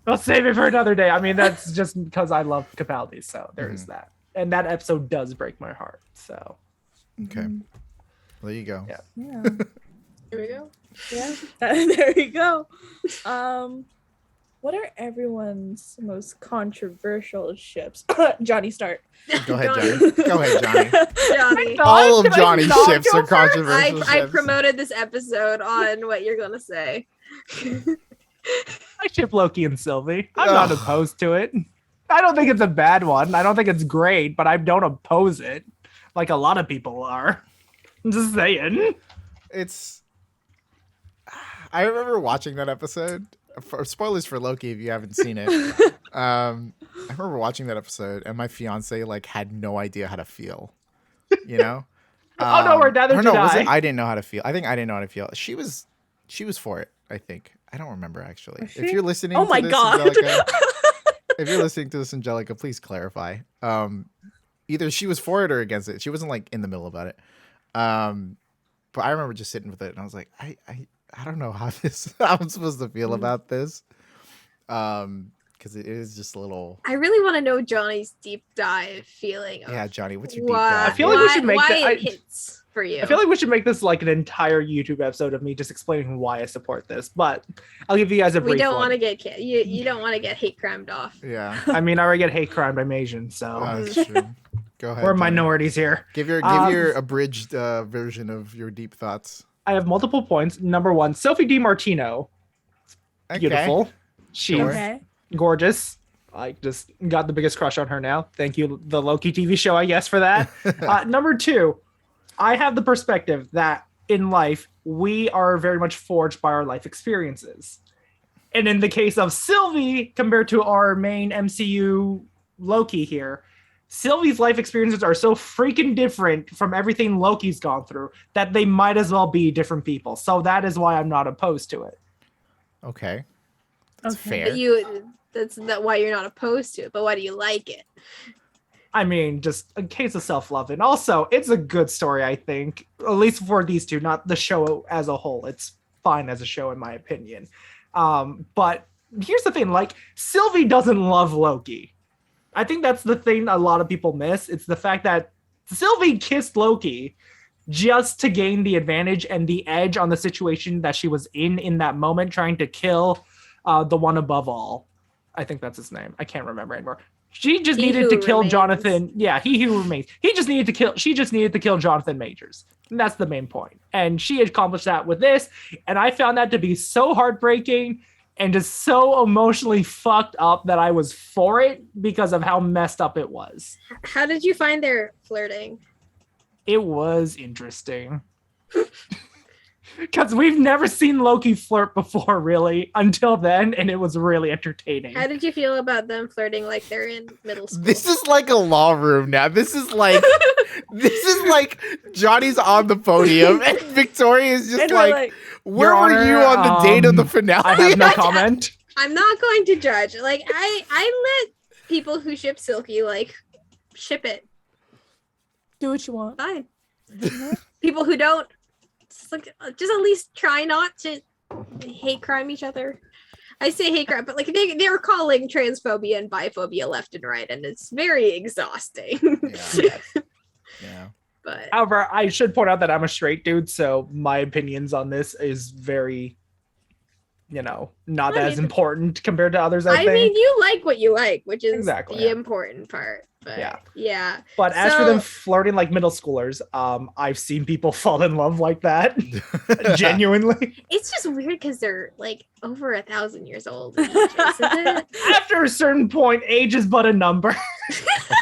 I'll save it for another day. I mean, that's just because I love Capaldi, so there's that. And that episode does break my heart. So Okay. Well, there you go. Yeah. Yeah. Here we go. Yeah. There you go. What are everyone's most controversial ships? Johnny, start. Go ahead, Johnny. Go ahead, Johnny. Johnny. All of Can I Johnny's not ships go are first? controversial I ships. promoted this episode on what you're gonna say. I ship Loki and Sylvie. I'm not opposed to it. I don't think it's a bad one. I don't think it's great, but I don't oppose it like a lot of people are. I'm just saying. I remember watching that episode. Spoilers for Loki if you haven't seen it. I remember watching that episode and my fiance like had no idea how to feel. You know? Oh no, neither did I. I didn't know how to feel. I think I didn't know how to feel. She was for it, I think. I don't remember actually. If you're listening Oh to my this, God. Angelica, if you're listening to this, Angelica, please clarify. Either she was for it or against it. She wasn't like in the middle about it. But I remember just sitting with it and I was like, I don't know how I'm supposed to feel about this. Because it is just a little. I really want to know Johnny's deep dive feeling. Of Yeah, Johnny, what's your deep why, dive? I feel like we should make why that- it hits for you. I feel like we should make this like an entire YouTube episode of me just explaining why I support this. But I'll give you guys a brief we don't one. want to get you don't want to get hate crimed off. Yeah, I mean, I already get hate crime by Asian, so that's true. Go ahead. we're Johnny. minorities here. Give your abridged version of your deep thoughts. I have multiple points. Number one, Sophie DiMartino. Okay. Beautiful. She's Sure. Okay. gorgeous. I just got the biggest crush on her now. Thank you, the Loki TV show, I guess, for that. Number two, I have the perspective that in life, we are very much forged by our life experiences. And in the case of Sylvie, compared to our main MCU Loki here, Sylvie's life experiences are so freaking different from everything Loki's gone through that they might as well be different people. So that is why I'm not opposed to it. Okay. That's Okay. fair. That's not why you're not opposed to it, but why do you like it? I mean, just a case of self-love. And also, it's a good story, I think. At least for these two, not the show as a whole. It's fine as a show, in my opinion. But here's the thing. Like, Sylvie doesn't love Loki. I think that's the thing a lot of people miss. It's the fact that Sylvie kissed Loki just to gain the advantage and the edge on the situation that she was in that moment, trying to kill the one above all. I think that's his name. I can't remember anymore. She just needed to kill Jonathan. Yeah, he who remains. She just needed to kill Jonathan Majors. And that's the main point. And she accomplished that with this. And I found that to be so heartbreaking and just so emotionally fucked up that I was for it because of how messed up it was. How did you find their flirting? It was interesting. Because we've never seen Loki flirt before, really, until then, and it was really entertaining. How did you feel about them flirting like they're in middle school? This is like a law room now. This is like Johnny's on the podium and Victoria is just And we're like, where Your were Honor, you on the date of the finale? I have no comment. I'm not going to judge. Like I let people who ship Silky like ship it. Do what you want. Fine. People who don't just at least try not to hate crime each other. I say hate crime, but like they're calling transphobia and biphobia left and right, and it's very exhausting. Yeah. Yeah. But However, I should point out that I'm a straight dude, so my opinions on this is very, not as important compared to others, I think. mean, you like what you like, which is Exactly, the yeah. important part. But yeah. But as for So- them flirting like middle schoolers, I've seen people fall in love like that. Genuinely. It's just weird because they're like over 1,000 years old each, isn't it? After a certain point, age is but a number.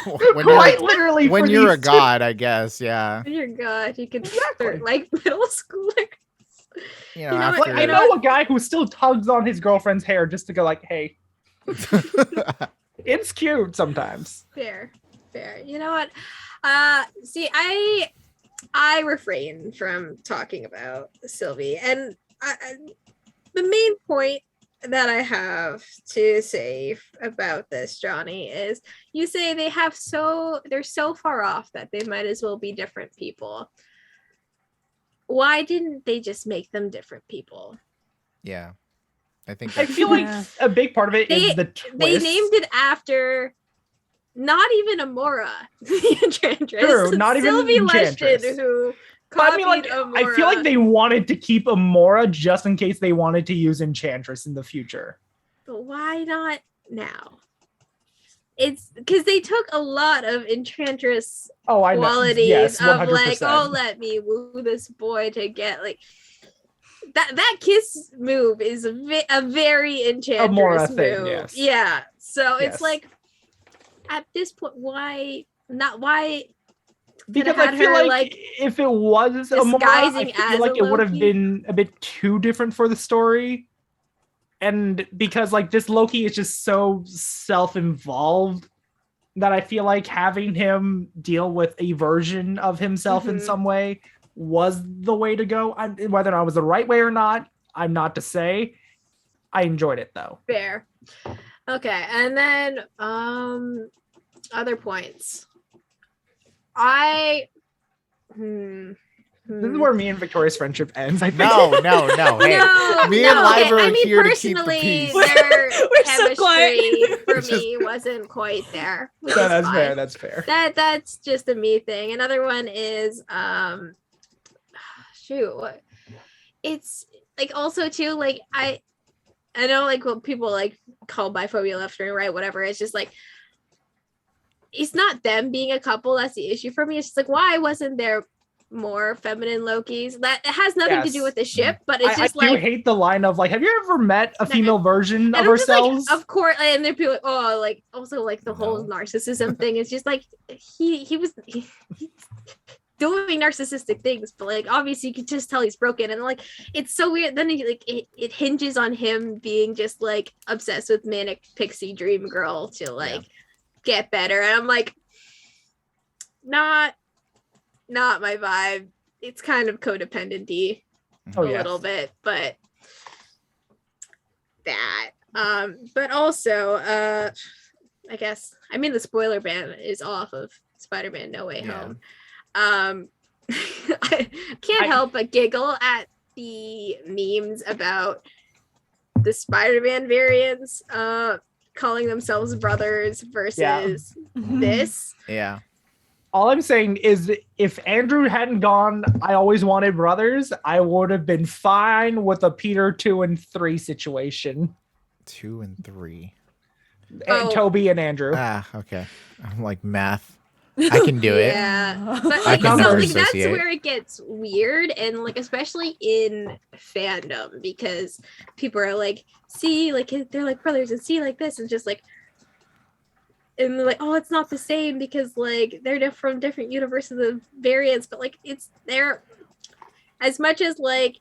when Quite you're, literally. when for you're a these two. god, I guess, yeah. Dear God, you could Exactly. flirt like middle schoolers. You know, You know what? after Like, I know a guy who still tugs on his girlfriend's hair just to go like, hey, it's cute sometimes. Fair. You know what? See, I refrain from talking about Sylvie, and the main point that I have to say about this, Johnny, is you say they're so far off that they might as well be different people. Why didn't they just make them different people? Yeah, I think I feel like a big part of it is the twist. They named it after not even Amora, the Enchantress. True, not even Sylvie Enchantress. Leshton, who But I mean, like, Amora. I feel like they wanted to keep Amora just in case they wanted to use Enchantress in the future. But why not now? It's because they took a lot of Enchantress qualities yes, of like, oh, let me woo this boy to get like that kiss move is a very Enchantress Amora move. thing, yes. Yeah. So Yes. it's like at this point, why not? Why? Because I feel like if it was Amora, I feel like it would have been a bit too different for the story. And because like this Loki is just so self-involved that I feel like having him deal with a version of himself in some way was the way to go. Whether or not it was the right way or not, I'm not to say. I enjoyed it though. Fair. Okay, and then other points. This is where me and Victoria's friendship ends. I think. No. Hey, me and Laiba are here to keep the peace. Their We're so chemistry for me wasn't quite there. No, that's fair. That's fair. That's just a me thing. Another one is it's like also too like I know like what people like call biphobia left and right, whatever. It's just like it's not them being a couple that's the issue for me. It's just like why wasn't there more feminine Lokis? That it has nothing to do with the ship, but it's just I do hate the line of like, have you ever met a female version of ourselves? Like, of course, and they're like, oh, like also like the whole narcissism thing is just like he was doing narcissistic things, but like obviously you could just tell he's broken, and like it's so weird. Then it hinges on him being just like obsessed with manic pixie dream girl to like get better, and I'm like, not my vibe. It's kind of codependent-y a little bit, but that. But also, I guess the spoiler ban is off of Spider-Man No Way Home. I can't help but giggle at the memes about the Spider-Man variants calling themselves brothers versus this. Yeah. All I'm saying is if Andrew hadn't gone, I always wanted brothers, I would have been fine with a Peter 2 and 3 situation. 2 and 3. And Toby and Andrew. Okay. I'm like math. I can do it. Yeah. But like, so, like that's where it gets weird, and like especially in fandom, because people are like, see, like they're like brothers, and see like this, and just like, and they're like, oh, it's not the same because like they're from different universes of variants, but like it's there as much as like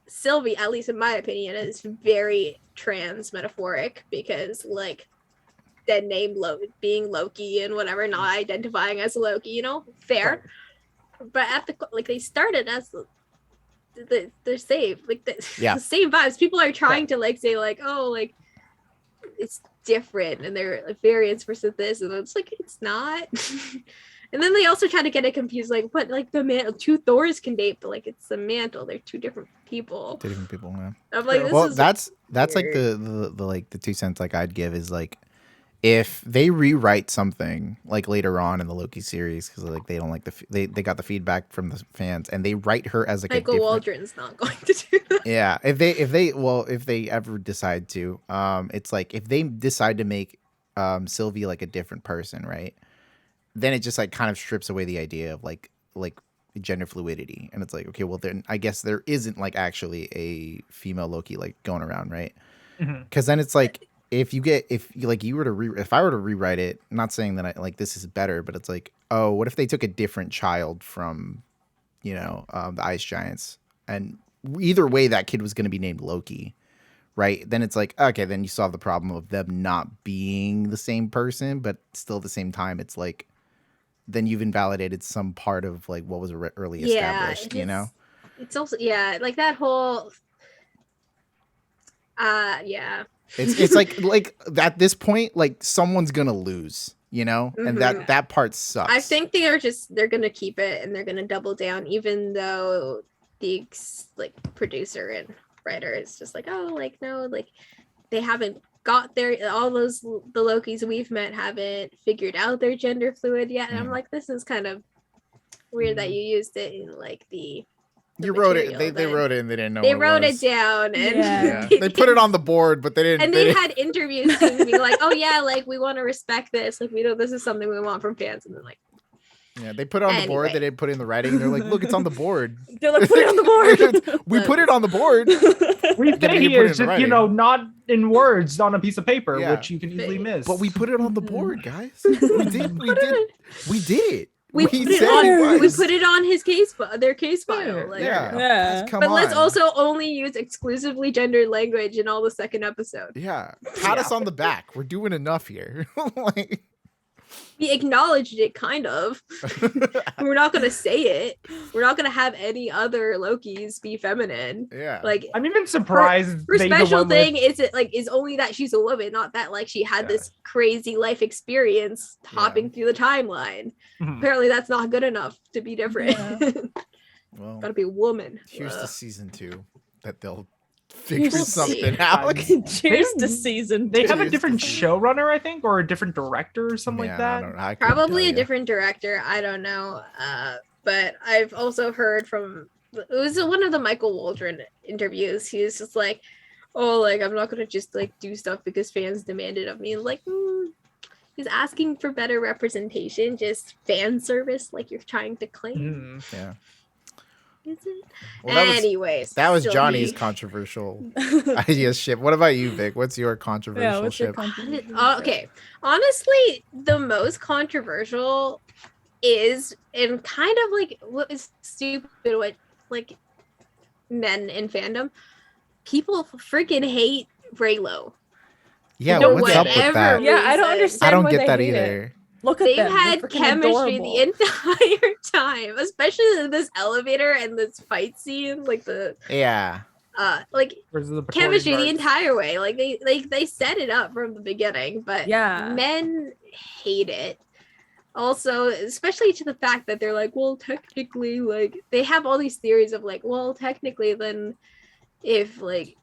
Sylvie, at least in my opinion, is very trans metaphoric because like dead name being Loki and whatever, not identifying as Loki, fair. Right. But at the like they started as they're same, like the same vibes. People are trying to like say like, oh, like it's different and they're like variants versus this, and it's like it's not. And then they also try to get it confused, like what, like the mantle, 2 Thors can date, but like it's the mantle, they're 2 different people. 2 different people, man. I'm like, this is that's like the like the 2 cents like I'd give is like if they rewrite something like later on in the Loki series because like they don't like they got the feedback from the fans and they write her as like Michael Waldron's not going to do that. Yeah, if they ever decide to, it's like if they decide to make Sylvie like a different person, right? Then it just like kind of strips away the idea of like gender fluidity, and it's like, okay, well then I guess there isn't like actually a female Loki like going around, right? Because then it's like if I were to rewrite it, not saying that I like this is better, but it's like, oh, what if they took a different child from, the Ice Giants, and either way that kid was going to be named Loki, right? Then it's like, okay, then you solve the problem of them not being the same person, but still at the same time, it's like then you've invalidated some part of like what was early established. You know. It's also like that whole. Yeah. It's like at this point, like someone's gonna lose, you know, and that part sucks. I think they're gonna keep it and they're gonna double down, even though the like producer and writer is just like, oh, like no, like they haven't got their all the Lokis we've met haven't figured out their gender fluid yet, and I'm like, this is kind of weird that you used it in like the. You wrote it. They wrote it and they didn't know. They wrote it down and they put it on the board, but they didn't. And they had interviews being like, "Oh yeah, like we want to respect this. Like we know this is something we want from fans." And then like, yeah, they put it on the board. They didn't put it in the writing. They're like, "Look, it's on the board." They're like, "Put it on the board." We put it on the board. We think he is just not in words on a piece of paper, which you can easily miss. But we put it on the board, guys. We did. We did. We put it on his case, their case file. But let's also only use exclusively gendered language in all the second episode. Yeah, pat us on the back. We're doing enough here. Like, we acknowledged it, kind of. We're not gonna say it. We're not gonna have any other Lokis be feminine. Yeah, like I'm even surprised. Her special thing is only that she's a woman, not that like she had this crazy life experience hopping through the timeline. Apparently, that's not good enough to be different. Yeah. Well, gotta be a woman. Here's to season 2 that they'll figure something out. Cheers to season 2. They have a different showrunner, I think, or a different director or something like that. Probably a different director. I don't know. But I've also heard from it was one of the Michael Waldron interviews. He was just like, "Oh, like I'm not gonna just like do stuff because fans demand it of me." Like, he's asking for better representation, just fan service, like you're trying to claim. Yeah. Is it? Well, Anyways, that was Johnny's controversial ideas ship. What about you, Vic? What's your controversial ship? Okay, honestly, the most controversial is and kind of like what is stupid, what like men in fandom, people freaking hate Raylo. Yeah, what's up with that? Reason. Yeah, I don't understand. I don't get that either. Look at They've them. had chemistry the entire time, especially in this elevator and this fight scene, like the like chemistry the entire way. Like they set it up from the beginning, but men hate it. Also, especially to the fact that they're like, well, technically, like they have all these theories of like, well, technically, then if like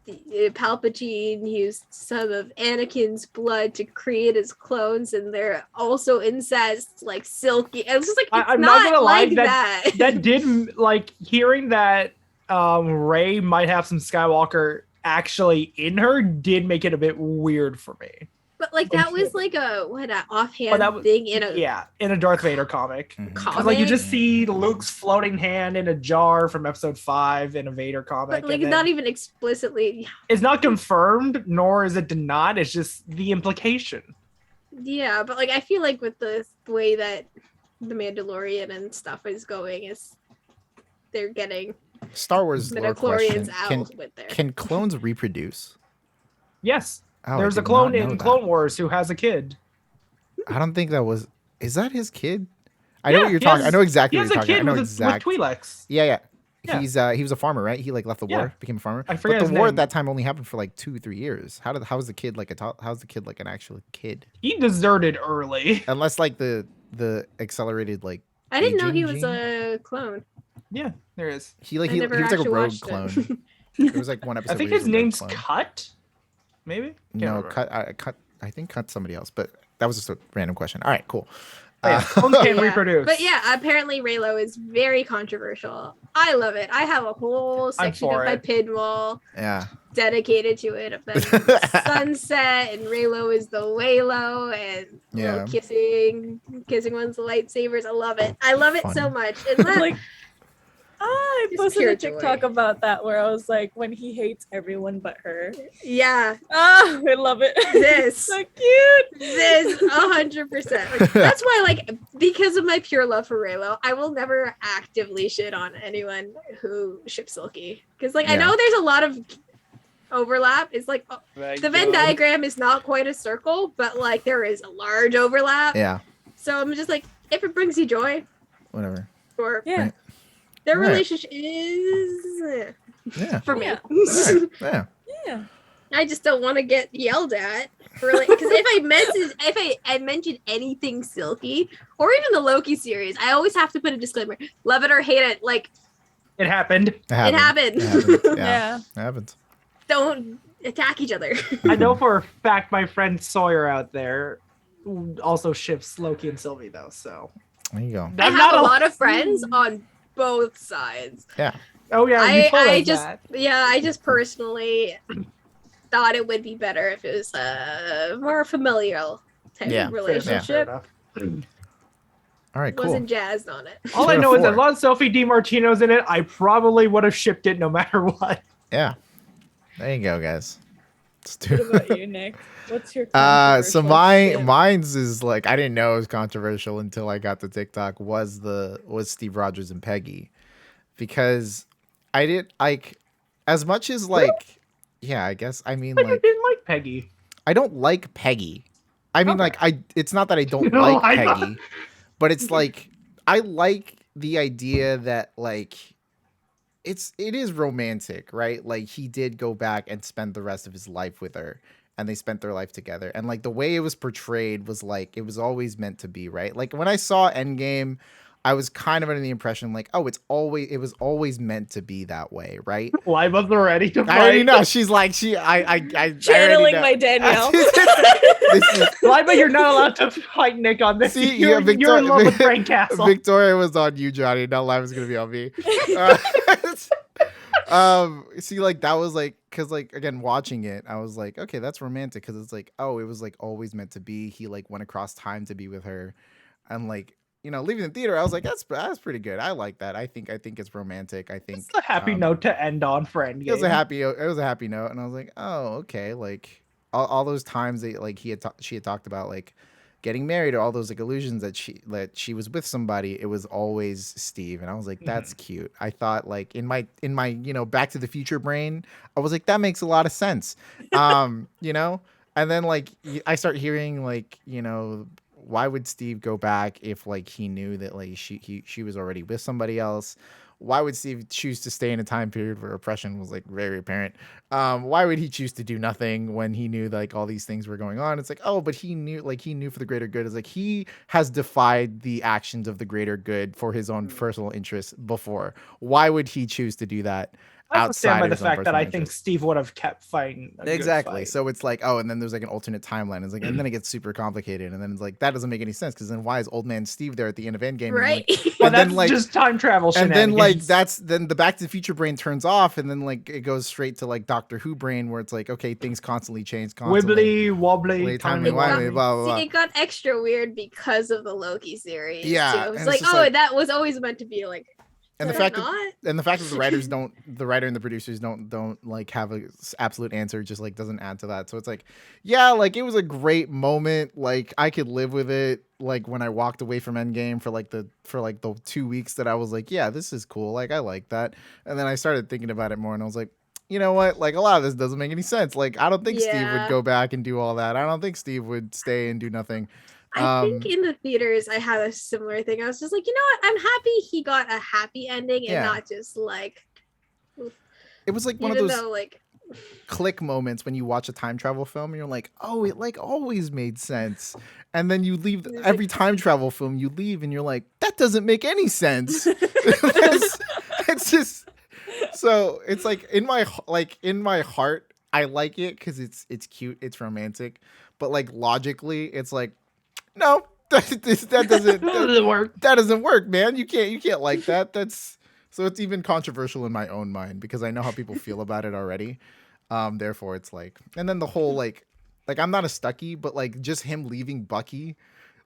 Palpatine used some of Anakin's blood to create his clones, and they're also incest, like Silky. And it's just like I'm not gonna lie, that. That did like hearing that Rey might have some Skywalker actually in her did make it a bit weird for me. But like that was like an offhand thing in a Darth Vader comic. Because like you just see Luke's floating hand in a jar from episode 5 in a Vader comic. But like not even explicitly. It's not confirmed, nor is it denied. It's just the implication. Yeah, but like I feel like with the way that the Mandalorian and stuff is going, is they're getting Star Wars lore question. Out with their... Can clones reproduce? Yes. Oh, there's a clone in Clone Wars who has a kid. I don't think that was. Is that his kid? I know what you're talking. I know exactly what you're talking. I know exactly. With Twi'leks. Yeah. He was a farmer, right? He like left the war, became a farmer. I forget but the war at that time only happened for like 2-3 years. How's the kid like how's the kid like an actual kid? He deserted early. Unless like the accelerated like. I didn't know he was a clone. Yeah, there is. He was like a rogue clone. There was like one episode. I think his name's Cut. Maybe? No, Cut. I think Cut somebody else, but that was just a random question. All right, cool. Can reproduce. But yeah, apparently Raylo is very controversial. I love it. I have a whole section of my Pinwall dedicated to it. Of the sunset, and Raylo is the Waylo, and kissing one's lightsabers. I love it. I love it so much. And like, I posted a TikTok about that where I was like, when he hates everyone but her. Yeah. I love it. This. So cute. This 100%. Like, that's why, like, because of my pure love for Raylo, I will never actively shit on anyone who ships Silky. Because, like, I know there's a lot of overlap. It's like, the Venn diagram is not quite a circle, but, like, there is a large overlap. Yeah. So I'm just like, if it brings you joy, Whatever. or Yeah. their Right. relationship is Yeah. for me. Yeah. Right. Yeah. Yeah. I just don't want to get yelled at for like because if I mention anything silky or even the Loki series, I always have to put a disclaimer: love it or hate it. Like It happened. It happened. It happened. It happened. Yeah. Yeah. It happened. Don't attack each other. I know for a fact my friend Sawyer out there also ships Loki and Sylvie though. So There you go. I I'm have not a lot of friends on both sides. Yeah. Oh yeah, you told I us just that. I just personally thought it would be better if it was a more familial type Yeah. of Fair relationship. enough. All right. Cool. Wasn't jazzed on it. All I Two know is out as of long as Sophie DiMartino's in it, I probably would have shipped it no matter what. Yeah. There you go, guys. Let's What do. about you, Nick? What's your So controversial ship? mine's is like I didn't know it was controversial until I got to TikTok. Was Steve Rogers and Peggy, because I did like as much as like yeah, I guess I mean But you like didn't like Peggy. I don't like Peggy. I mean Okay. like it's not that I don't You know, like I thought- Peggy, but it's like I like the idea that like it is romantic, right? Like he did go back and spend the rest of his life with her and they spent their life together. And like the way it was portrayed was like it was always meant to be, right? Like when I saw Endgame, I was kind of under the impression like, oh, it was always meant to be that way, right? Laiba's ready to I already fight. know. She's like I already Channeling know. my Danielle. This is Laiba, you're not allowed to fight Nick on this. See, you're, yeah, you're in love with Frank Castle. Victoria was on you, Johnny. Now live is gonna be on me. See, like that was like, cause like again, watching it, I was like, okay, that's romantic, cause it's like, oh, it was like always meant to be. He like went across time to be with her, and like, you know, leaving the theater, I was like, that's pretty good. I like that. I think it's romantic. I think It's a happy note to end on for Endgame. it was a happy note, and I was like, oh, okay, like all those times that like she had talked about like getting married or all those like illusions that she was with somebody, it was always Steve, and I was like, that's cute. I thought like in my you know Back to the Future brain, I was like, that makes a lot of sense, you know. And then like I start hearing like, you know, why would Steve go back if like he knew that like she was already with somebody else? Why would Steve choose to stay in a time period where oppression was like very apparent? Why would he choose to do nothing when he knew like all these things were going on? It's like, oh, but he knew for the greater good. It's like he has defied the actions of the greater good for his own personal interests before. Why would he choose to do that? I also stand by outside the his own fact that I personal think interests? Steve would have kept fighting. A good Exactly. fight. So it's like, oh, and then there's like an alternate timeline. It's like, and then it gets super complicated, and then it's like that doesn't make any sense because then why is old man Steve there at the end of Endgame? Right? But And then that's like just time travel and then like shenanigans. then the Back to the Future brain turns off, and then like it goes straight to like Doctor Who brain where it's like, okay, things constantly change, constantly. Wibbly wobbly, Timey timey wimey, wimey. blah blah blah. See, it got extra weird because of the Loki series. Yeah, too. It and was it's like, just oh, like- that was always meant to be like. And the but fact not? that the fact that the writer and the producers don't like have a absolute answer just like doesn't add to that. So it's like, yeah, like it was a great moment. Like I could live with it. Like when I walked away from Endgame for like the 2 weeks that I was like, yeah, this is cool. Like I like that. And then I started thinking about it more, and I was like, you know what? Like a lot of this doesn't make any sense. Like I don't think Steve would Yeah. go back and do all that. I don't think Steve would stay and do nothing. I think in the theaters I had a similar thing. I was just like, you know what? I'm happy he got a happy ending and Yeah. not just like It was like one of even those though like click moments when you watch a time travel film and you're like, oh, it like always made sense. And then you leave It's every like- time travel film, you leave and you're like, that doesn't make any sense. it's just so it's like in my heart, I like it because it's cute, it's romantic, but like logically, it's like, no, that doesn't work. that doesn't work, man. You can't like that. That's so it's even controversial in my own mind because I know how people feel about it already. Therefore it's like, and then the whole like I'm not a Stucky, but like just him leaving Bucky,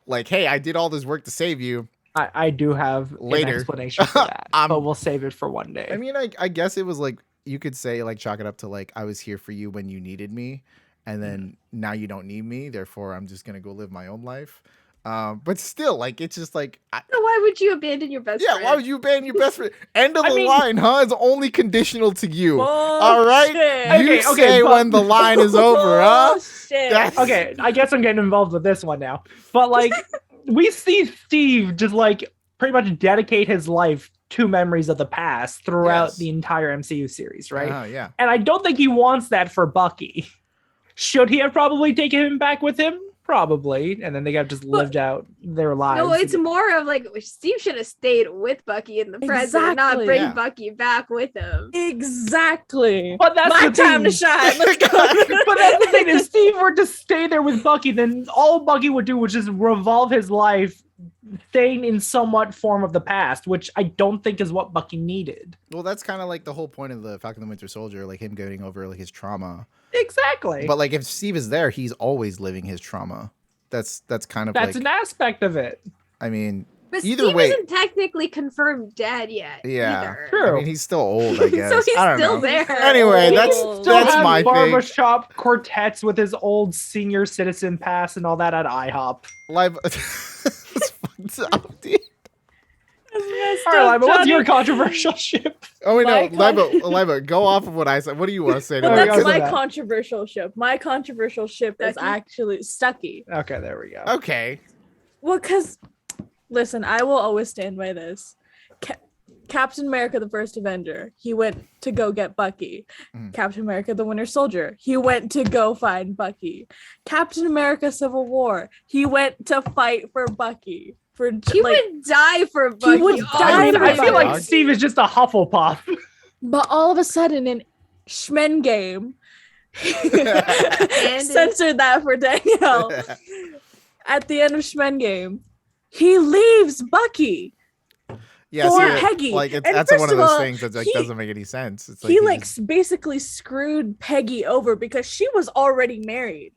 like, hey, I did all this work to save you. I do have Later. an explanation for that, I'm- but we'll save it for one day. I mean, I guess it was like you could say like chalk it up to like I was here for you when you needed me, and then now you don't need me. Therefore, I'm just gonna go live my own life. But still, like it's just like, why would you abandon your best friend? why would you abandon your best friend? End of I the mean- line, huh? It's only conditional to you. All right, Bullshit. you Okay, say but- when the line is over, huh? Bullshit. That's- Okay, I guess I'm getting involved with this one now. But like, we see Steve just like pretty much dedicate his life to memories of the past throughout the entire MCU series, right? Yeah. And I don't think he wants that for Bucky. Should he have probably taken him back with him? Probably. And then they got just lived out their lives. No, it's more of like Steve should have stayed with Bucky in the present, and not bring Bucky back with him. Exactly. But that's my the time thing. to shine. Let's go. But that's the thing. If Steve were to stay there with Bucky, then all Bucky would do was just revolve his life staying in somewhat form of the past, which I don't think is what Bucky needed. Well, that's kind of like the whole point of the Falcon and the Winter Soldier, like him getting over like his trauma. Exactly. But like if Steve is there, he's always living his trauma. That's kind of that's like, an aspect of it. I mean, but either Steve way, isn't technically confirmed dead yet. Yeah, either. True. I mean, he's still old, I guess. So he's I don't still know. there. Anyway, that's Still that's have my thing. barbershop quartets with his old senior citizen pass and all that at IHOP. Live. It's fucked up, dude. All right, Laiba, what's your controversial ship? Oh wait, no, My Laiba, go off of what I said. What do you want to say? To But Oh, that? that's yeah, my that. controversial ship. My controversial ship is Stucky? actually Stucky. Okay, there we go. Okay. Well, because, listen, I will always stand by this. Captain America, the first Avenger, he went to go get Bucky. Captain America, the Winter Soldier, he went to go find Bucky. Captain America, Civil War, he went to fight for Bucky. He would die for Bucky. would Oh, die for I feel like Bucky. Steve is just a Hufflepuff. But all of a sudden, in Shmen Game, censored that for Danielle. At the end of Shmen Game, he leaves Bucky. Yeah, For see, Peggy. like it's, And that's first one of of those all, things that like he- doesn't make any sense. It's He like just- basically screwed Peggy over because she was already married.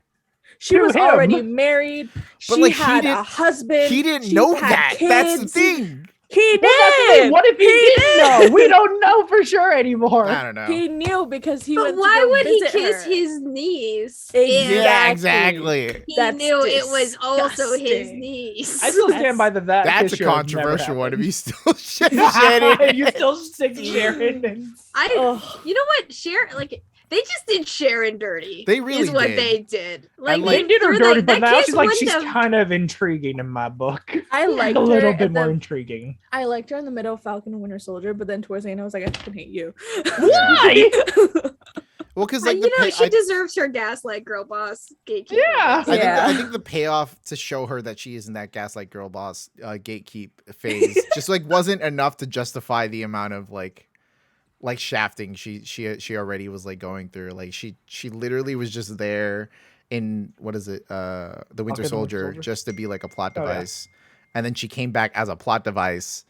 She To was him. already married. But, She like, he had a didn't- husband. he didn't she know had that. That's the kids. thing. He Well, that's the thing. did. What if he didn't know? We don't know for sure anymore. I don't know. He knew because he But went. why to go would he visit kiss her. his niece? Exactly. Yeah, exactly. He That's knew it was also his disgusting. niece. I still stand by that. That's a should have never controversial one. If happened. you still shit You still stick Sharon and Ugh. You know what? Sharon, they just did Sharon dirty. They really is what did. they did. like, they did her threw dirty, that but now kiss she's like wouldn't she's have- kind of intriguing in my book. I liked a little her bit at more the- intriguing. I liked her in the middle of Falcon and Winter Soldier, but then towards the end, I was like, I fucking hate you. Why? Well, because like you the know, pay- she I- deserves her gaslight girl boss gatekeeper. Yeah. I think the payoff to show her that she is in that gaslight girl boss gatekeep phase just like wasn't enough to justify the amount of like shafting she already was like going through. Like she literally was just there in what is it the Winter Soldier just to be like a plot device, and then she came back as a plot device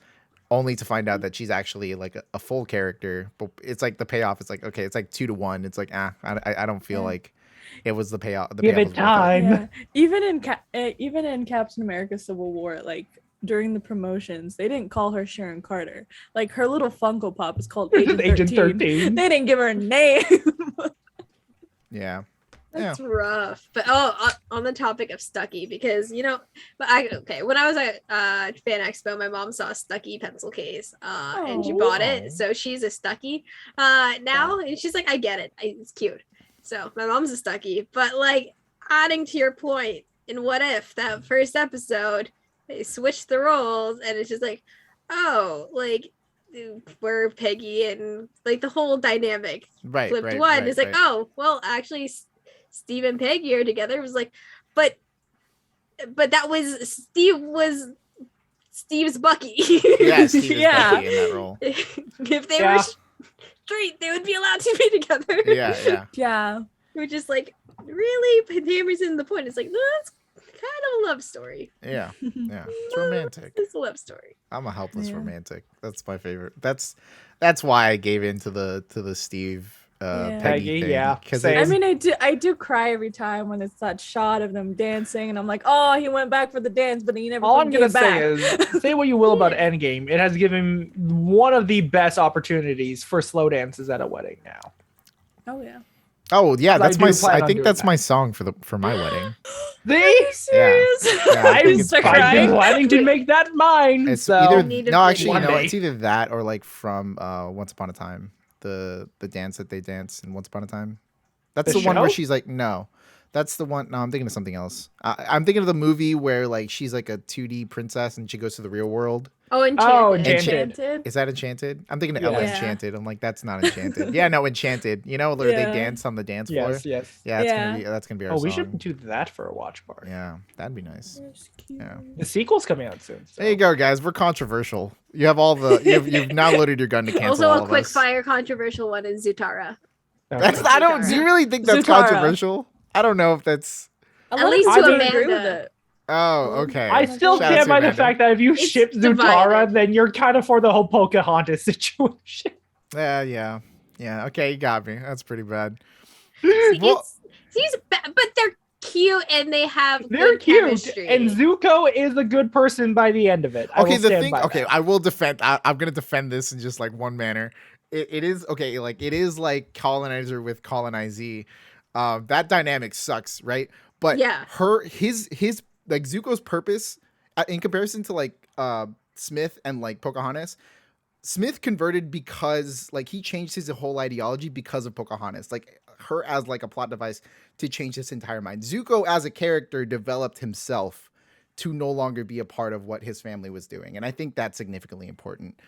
only to find out that she's actually like a full character. But it's like the payoff is like, okay, it's like 2-1. It's like I don't feel like it was the payoff. The Give payoff it was worth time. Yeah. Even in Captain America Civil War, like during the promotions, they didn't call her Sharon Carter. Like her little Funko Pop is called Agent 13. Agent 13. They didn't give her a name. Yeah. That's rough. But on the topic of Stucky, because when I was at Fan Expo, my mom saw a Stucky pencil case, and she bought it. So she's a Stucky now, and she's like, I get it, it's cute. So my mom's a Stucky, but like adding to your point, in What If that first episode, they switched the roles, and it's just like, oh, like where Peggy and like the whole dynamic Right. flipped right, one. right, It's like, right. oh, well, actually, Steve and Peggy are together. It was like, but that was Steve's Bucky. Yeah, Steve is Yeah. Bucky in that role. If they were straight, they would be allowed to be together. Yeah. Yeah. Which is like, really, but hammers in the point. It's like, no, that's kind of a love story. Yeah. It's romantic. It's a love story. I'm a helpless Yeah. romantic. That's my favorite. That's why I gave in to the Steve Yeah. Peggy thing. yeah, Because same. I mean, I do cry every time when it's that shot of them dancing, and I'm like, oh, he went back for the dance, but he never. All I'm came gonna back. say is, say what you will about Endgame, it has given one of the best opportunities for slow dances at a wedding now. Oh yeah. oh yeah, that's I my. do plan I on think doing that's that. my song for my wedding. See? Serious? Yeah, I think it's start fine. I've been crying. planning to make that mine. It's so either Need to no, be actually, one no, day. it's either that or like from Once Upon a Time, the dance that they dance in Once Upon a Time. That's The the one where show? she's like, no, That's the one. No, I'm thinking of something else. I'm thinking of the movie where like she's like a 2D princess and she goes to the real world. Oh, Enchanted. Enchanted. Is that Enchanted? I'm thinking of Yeah. Ella Yeah. Enchanted. I'm like, that's not Enchanted. Yeah, no, Enchanted. You know where they Yeah. dance on the dance floor? Yes, yes. Yeah, that's gonna be our Oh, song. we should do that for a watch party. Yeah, that'd be nice. Yeah. The sequel's coming out soon. So. There you go, guys. We're controversial. You have all the. You've now loaded your gun to cancel Also, all a of quick us. fire controversial one is Zutara. Okay. That's. I don't. Do you really think that's Zutara. controversial? I don't know if that's. A At lot of least people to agree with Amanda. it. Oh, okay. I still Shout out stand to by the Amanda. fact that if you It's ship Zutara, divided. then you're kind of for the whole Pocahontas situation. Yeah. Okay, you got me. That's pretty bad. But they're cute and they have They're good cute, chemistry. and Zuko is a good person by the end of it. I Okay, will the stand thing. by Okay, that. I will defend. I'm gonna defend this in just like one manner. It is okay. Like it is like colonizer with colonizee. That dynamic sucks, right? But Yeah. his like Zuko's purpose in comparison to like Smith and like Pocahontas. Smith converted because like he changed his whole ideology because of Pocahontas, like her as like a plot device to change his entire mind. Zuko as a character developed himself to no longer be a part of what his family was doing. And I think that's significantly important.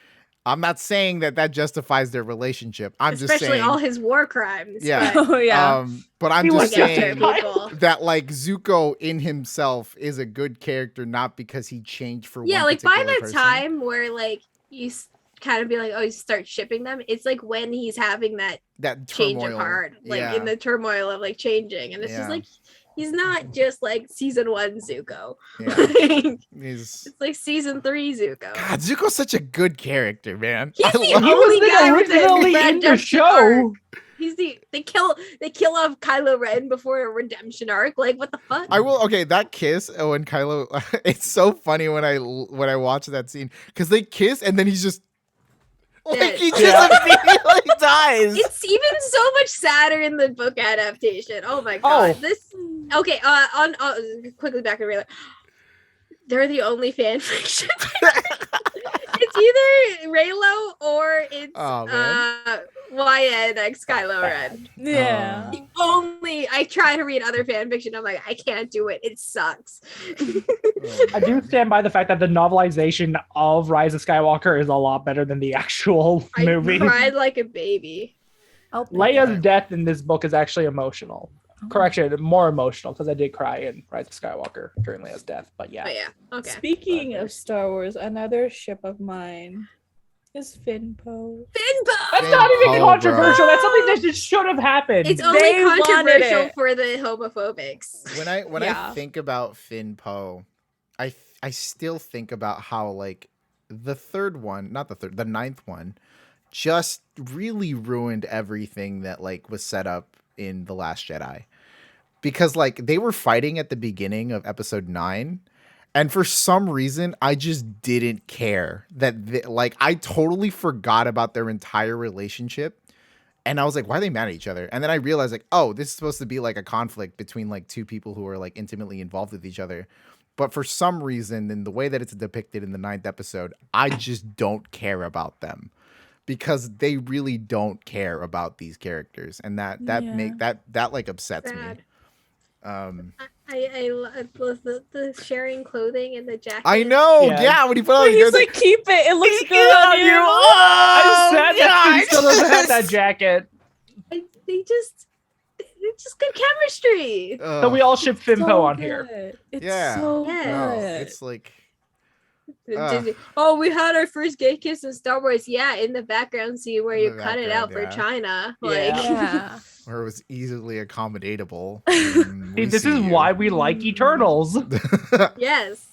I'm not saying that justifies their relationship. I'm just especially saying all his war crimes. Yeah. But Oh yeah. but I'm He just was after saying people. that like Zuko in himself is a good character, not because he changed for Yeah, one like by particular the person. time where like you kind of be like, oh, you start shipping them. It's like when he's having that that change turmoil. of heart, like Yeah. in the turmoil of like changing, and it's Yeah. just like he's not just like season 1 Zuko. Yeah. Like, He's it's like season 3 Zuko. God, Zuko's such a good character, man. He's I the love He only was guy with a originally in the redemption show. arc. He's they kill off Kylo Ren before a redemption arc. Like what the fuck? I will. Okay, that kiss when Kylo, it's so funny when I watch that scene because they kiss and then he's just like Dead. he just Yeah. immediately dies. It's even so much sadder in the book adaptation. Oh my god. Oh. This okay, on quickly back to real. They're the only fan fiction. It's either Raylo or it's Oh, man. YN x Kylo Ren. Yeah. The only I try to read other fan fiction, I'm like, I can't do it. It sucks. I do stand by the fact that the novelization of Rise of Skywalker is a lot better than the actual I movie. cried like a baby. I'll pick Leia's it. death in this book is actually emotional. Correction, more emotional because I did cry in Rise of Skywalker during Leia's death. But yeah, But yeah, okay. Speaking of Star Wars, another ship of mine is Finpo. Finbo! that's not even Oh, controversial. bro. That's something that just should have happened. It's only They wanted controversial it. for the homophobics. When I Yeah. think about Finn Poe, I still think about how like the third one, not the third, the ninth one, just really ruined everything that like was set up in The Last Jedi. Because like they were fighting at the beginning of episode 9, and for some reason I just didn't care that like I totally forgot about their entire relationship. And I was like, why are they mad at each other? And then I realized like, oh, this is supposed to be like a conflict between like two people who are like intimately involved with each other. But for some reason, in the way that it's depicted in the 9th episode, I just don't care about them because they really don't care about these characters. And that Yeah. make that like upsets Sad. me. I love the sharing clothing and the jacket. I know. Yeah. Yeah. When he put on But the he's like, keep it. It looks good on you. I'm sad that he gosh. still doesn't have that jacket. They just good chemistry. So we all ship Finpo on here. Good. It's Yeah. so Yeah. No, good. it's like Oh, we had our first gay kiss in Star Wars. Yeah, in the background scene where In you the cut it out background, for yeah. China. Yeah. Like, Yeah. where it was easily accommodatable. See, this is why we like Eternals. yes.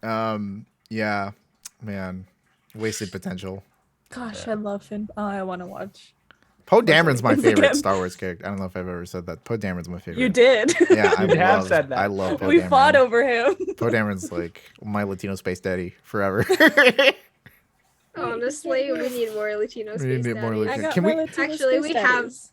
Yeah, man, wasted potential. Gosh, I love Finn. Oh, I want to watch. Poe Dameron's my Once favorite again. Star Wars character. I don't know if I've ever said that. Poe Dameron's my favorite. You did. Yeah, I You have love, said that. I love Poe We Dameron. fought over him. Poe Dameron's like my Latino space daddy forever. Honestly, we need more Latino We space need more daddies. I Latino- got Can my we- Latino Actually, space we have- daddies.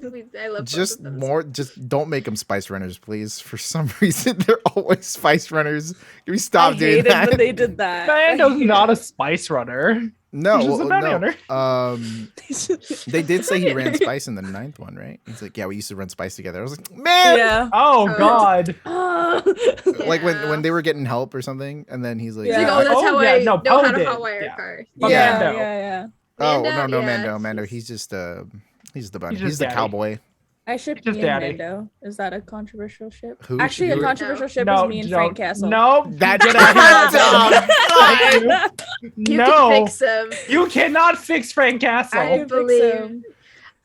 I love both just of them. more. Just don't make them Spice Runners, please. For some reason, they're always Spice Runners. Can we stop I doing hated that? when they did that. Mando's I not a spice runner. No, He's just a bounty no. hunter. They did say he ran Spice in the 9th one, right? He's like, yeah, we used to run Spice together. I was like, man. Yeah. Oh God. Like when Yeah. they were getting help or something, and then he's like, Yeah. He's like, oh, that's Oh, how yeah, I no, know Poe how to did. hotwire Yeah. cars. But Yeah, Mando. yeah. oh Mando, no, yeah, Mando. He's just the bunny. He's He's just the daddy. cowboy. I ship Just me and daddy. Mando. Is that a controversial ship? Who- Actually, who- a controversial ship No, is me and Frank Castle. No, That get out of here. God. You No, can fix him. you cannot fix Frank Castle. I Fix believe him.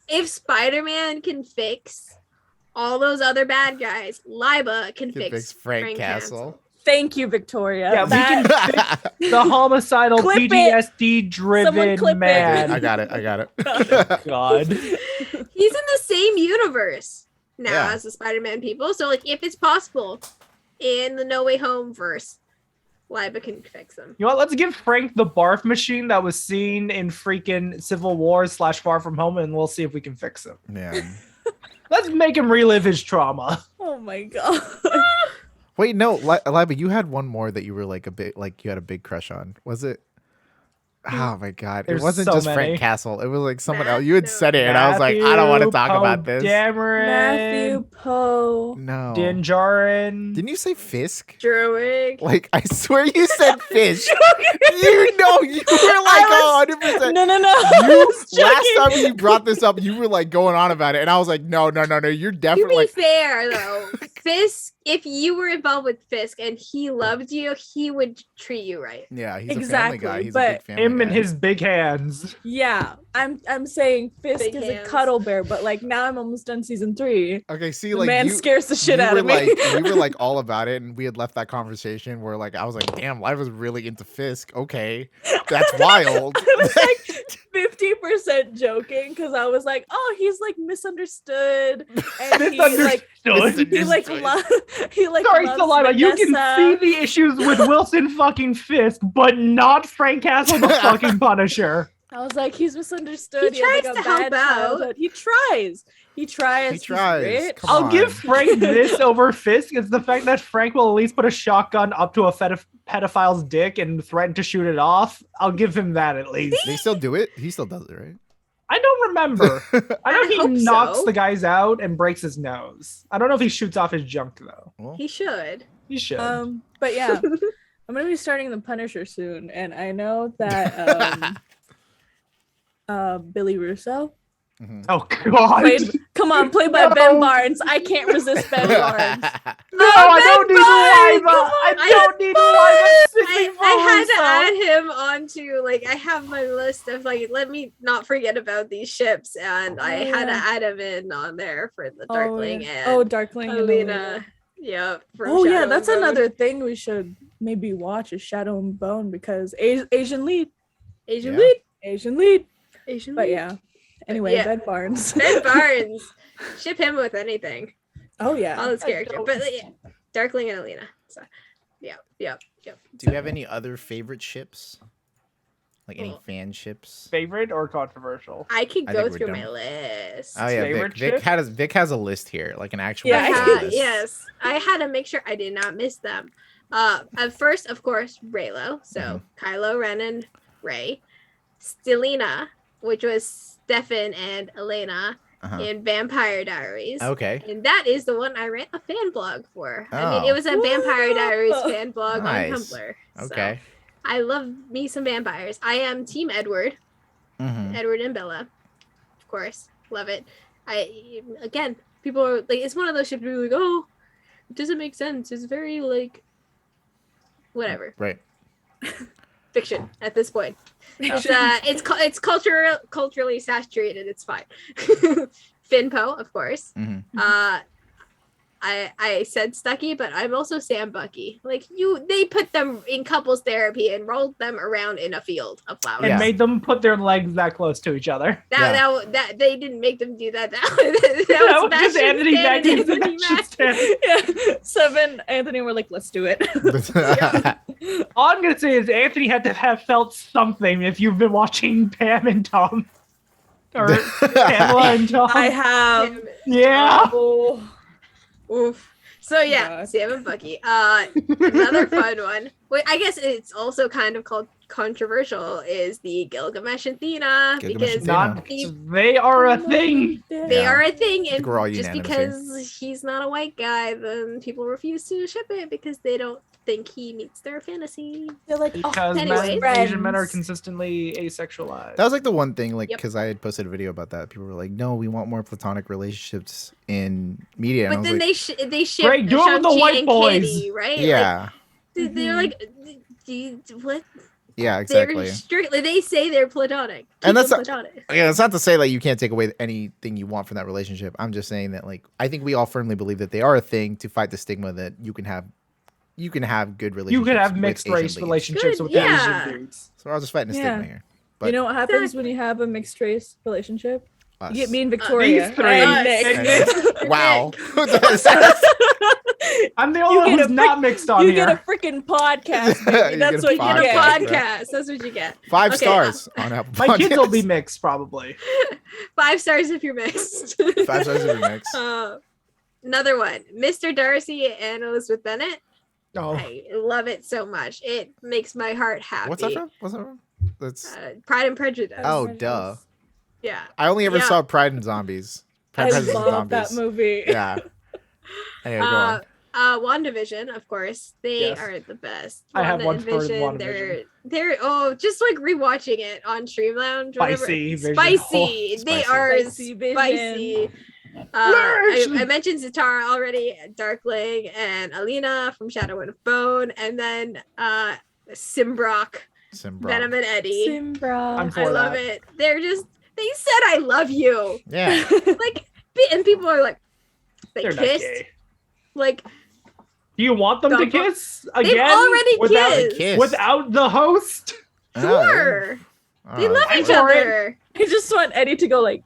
if Spider-Man can fix all those other bad guys, Laiba can fix Frank Castle. Thank you, Victoria. Yeah, we That- can the homicidal Clip it. PTSD Someone driven clip it. man. I got it. God. He's in the same universe now Yeah. as the Spider-Man people. So, like, if it's possible in the No Way Home verse, Laiba can fix them. You know what? Let's give Frank the barf machine that was seen in freaking Civil War / Far From Home, and we'll see if we can fix him. Man. Let's make him relive his trauma. Oh my god. Wait, no, Laiba, you had one more that you were like you had a big crush on. Was it? Oh my god. There's it wasn't so just many. Frank Castle. It was like someone Matt- else. You had no. said it, and I was like, I don't want to talk Matthew about this. Dameron, Matthew Poe. No. Din Djarin. Didn't you say Fisk? Druid. Like, I swear you said fish. You know, you were like 100%. No. You, last time you brought this up, you were like going on about it, and I was like, no. You're To definitely be like, fair, though, Fisk, if you were involved with Fisk and he loved you, he would treat you right. yeah, he's a Exactly, family guy. He's a but big family Him guy. and his big hands. Yeah, I'm saying Fisk Big is hands. a cuddle bear, but like now I'm almost done season 3. Okay, see, The like man you, scares the shit you out were of me. like, you were like all about it, and we had left that conversation where like I was like, damn, Live was really into Fisk. Okay, that's wild. I was like 50% joking because I was like, oh, he's like misunderstood, and he like he like Sorry, loves Saliva, you can Vanessa. see the issues with Wilson fucking Fisk, but not Frank Castle the fucking Punisher. I was like, he's misunderstood. He had, tries like, a to help bad out. childhood. He tries. He He's tries. rich. Come I'll on. give Frank this over Fisk. It's the fact that Frank will at least put a shotgun up to a pedophile's dick and threaten to shoot it off. I'll give him that at least. They still do it. He still does it, right? I don't remember. I know I he hope knocks so. the guys out and breaks his nose. I don't know if he shoots off his junk though. Well, He should. He should. But yeah, I'm gonna be starting the Punisher soon, and I know that Billy Russo oh God! played by No. Ben Barnes. I can't resist Ben Barnes. No, I don't need Ben Laiba. I don't need Laiba singing for I had to Russo. add him onto, like, I have my list of, like, let me not forget about these ships, and I had to add him in on there for the Darkling and Darkling and Alina. Yeah. from Oh yeah, Shadow that's and Bone. another thing we should maybe watch is Shadow and Bone because Asian lead. Asian Yeah. lead. Asian lead. Asian But lead. yeah. Anyway, Yeah. Ben Barnes. Ben Barnes. Ship him with anything. Oh yeah. All his I character. don't- But yeah, Darkling and Alina. So yeah. Do you have any other favorite ships? Like any Well, fan ships? Favorite or controversial? I could I go think we're through done. my list. Oh yeah, Favorite Vic has a list here, like an actual Yeah, I I fan had, list. yes, I had to make sure I did not miss them. At first, of course, Raylo. So Kylo Ren and Rey. Stelina, which was Stefan and Elena Uh-huh. in Vampire Diaries. Okay. And that is the one I ran a fan blog for. I mean, Oh. it was a Vampire Whoa. Diaries fan blog Nice. on Tumblr. So Okay. I love me some vampires. I am Team Edward. Mm-hmm. Edward and Bella. Of course. Love it. Again, people are like, it's one of those ships where you're like, oh, it doesn't make sense. It's very like whatever. Right. Fiction at this point. Fiction. It's culturally saturated. It's fine. Finpo, of course. Mm-hmm. I said Stucky, but I'm also Sam Bucky. Like they put them in couples therapy and rolled them around in a field of flowers. And Yeah. made them put their legs that close to each other. That they didn't make them do that. That That was was just Sebastian Anthony Stan and Mackie. Anthony Mackie. Yeah. Seven Anthony were like, let's do it. All I'm gonna say is Anthony had to have felt something if you've been watching Pam and Tom. Or Pamela and Tom. I have. Yeah. Oh. Oof. So yeah, God. Sam and Bucky. Another fun one Wait, I guess it's also kind of called controversial is the Gilgamesh and Athena Gilgamesh because and Not Athena. they are a thing. they Yeah. are a thing, think we're all and just unanimous here. because he's not a white guy, then people refuse to ship it because they don't think he meets their fantasy. They're like, Because anyways. Asian men are friends. consistently asexualized. That was like the one thing, like, Yep. because I had posted a video about that. People were like, "No, we want more platonic relationships in media." And I But was then like, they ship Great, do it with the Shang-Chi white and boys. Kitty, right? "Yeah, Like, they're like, what? yeah, exactly." They're strictly. They say they're platonic. And that's Keep them not- platonic. Yeah, it's not to say like you can't take away anything you want from that relationship. I'm just saying that like I think we all firmly believe that they are a thing to fight the stigma that you can have good relationships. You could have with mixed Asian race leads. relationships Good, with yeah. Asian dudes. So we're all just fighting the Yeah. stigma here. But You know what happens Exactly. when you have a mixed race relationship? us. You get me and Victoria. these three. And Us. Nick. Wow. I'm the only one get who's a not mixed on You here. get a freaking podcast, You baby. That's get a what you Get a podcast, get. bro. podcast. That's what you get. 5 Okay, stars on Apple My kids will be Podcasts. mixed probably. 5 stars if you're mixed. 5 stars if you're mixed. Another one, Mr. Darcy and Elizabeth Bennet. Oh, I love it so much. It makes my heart happy. What's that from? What's that from? That's Pride and Prejudice. Oh, duh. Yeah. I only ever Yeah. saw Pride and Zombies. I Pride and love that movie. Yeah. Anyway, go on. WandaVision, of course. They Yes. are the best. I have one Wanda for and Vision, WandaVision. they're just like rewatching it on Stream Lounge. whatever. Spicy Vision. Spicy. Oh, They spicy. are Spicy Vision. spicy. I mentioned Zatara already, Darkling and Alina from Shadow and Bone, and then Simbrock, Simbra. Venom and Eddie. Simbra. I'm for I love that. it. They said I love you. Yeah. Like, and people are like, they They're not kissed. gay. Like, Do you want them to Don't- kiss they've again? already without, kissed. Kiss. without the host? Oh, Sure. yeah. They Oh, love I'm each for it. other. I just want Eddie to go like.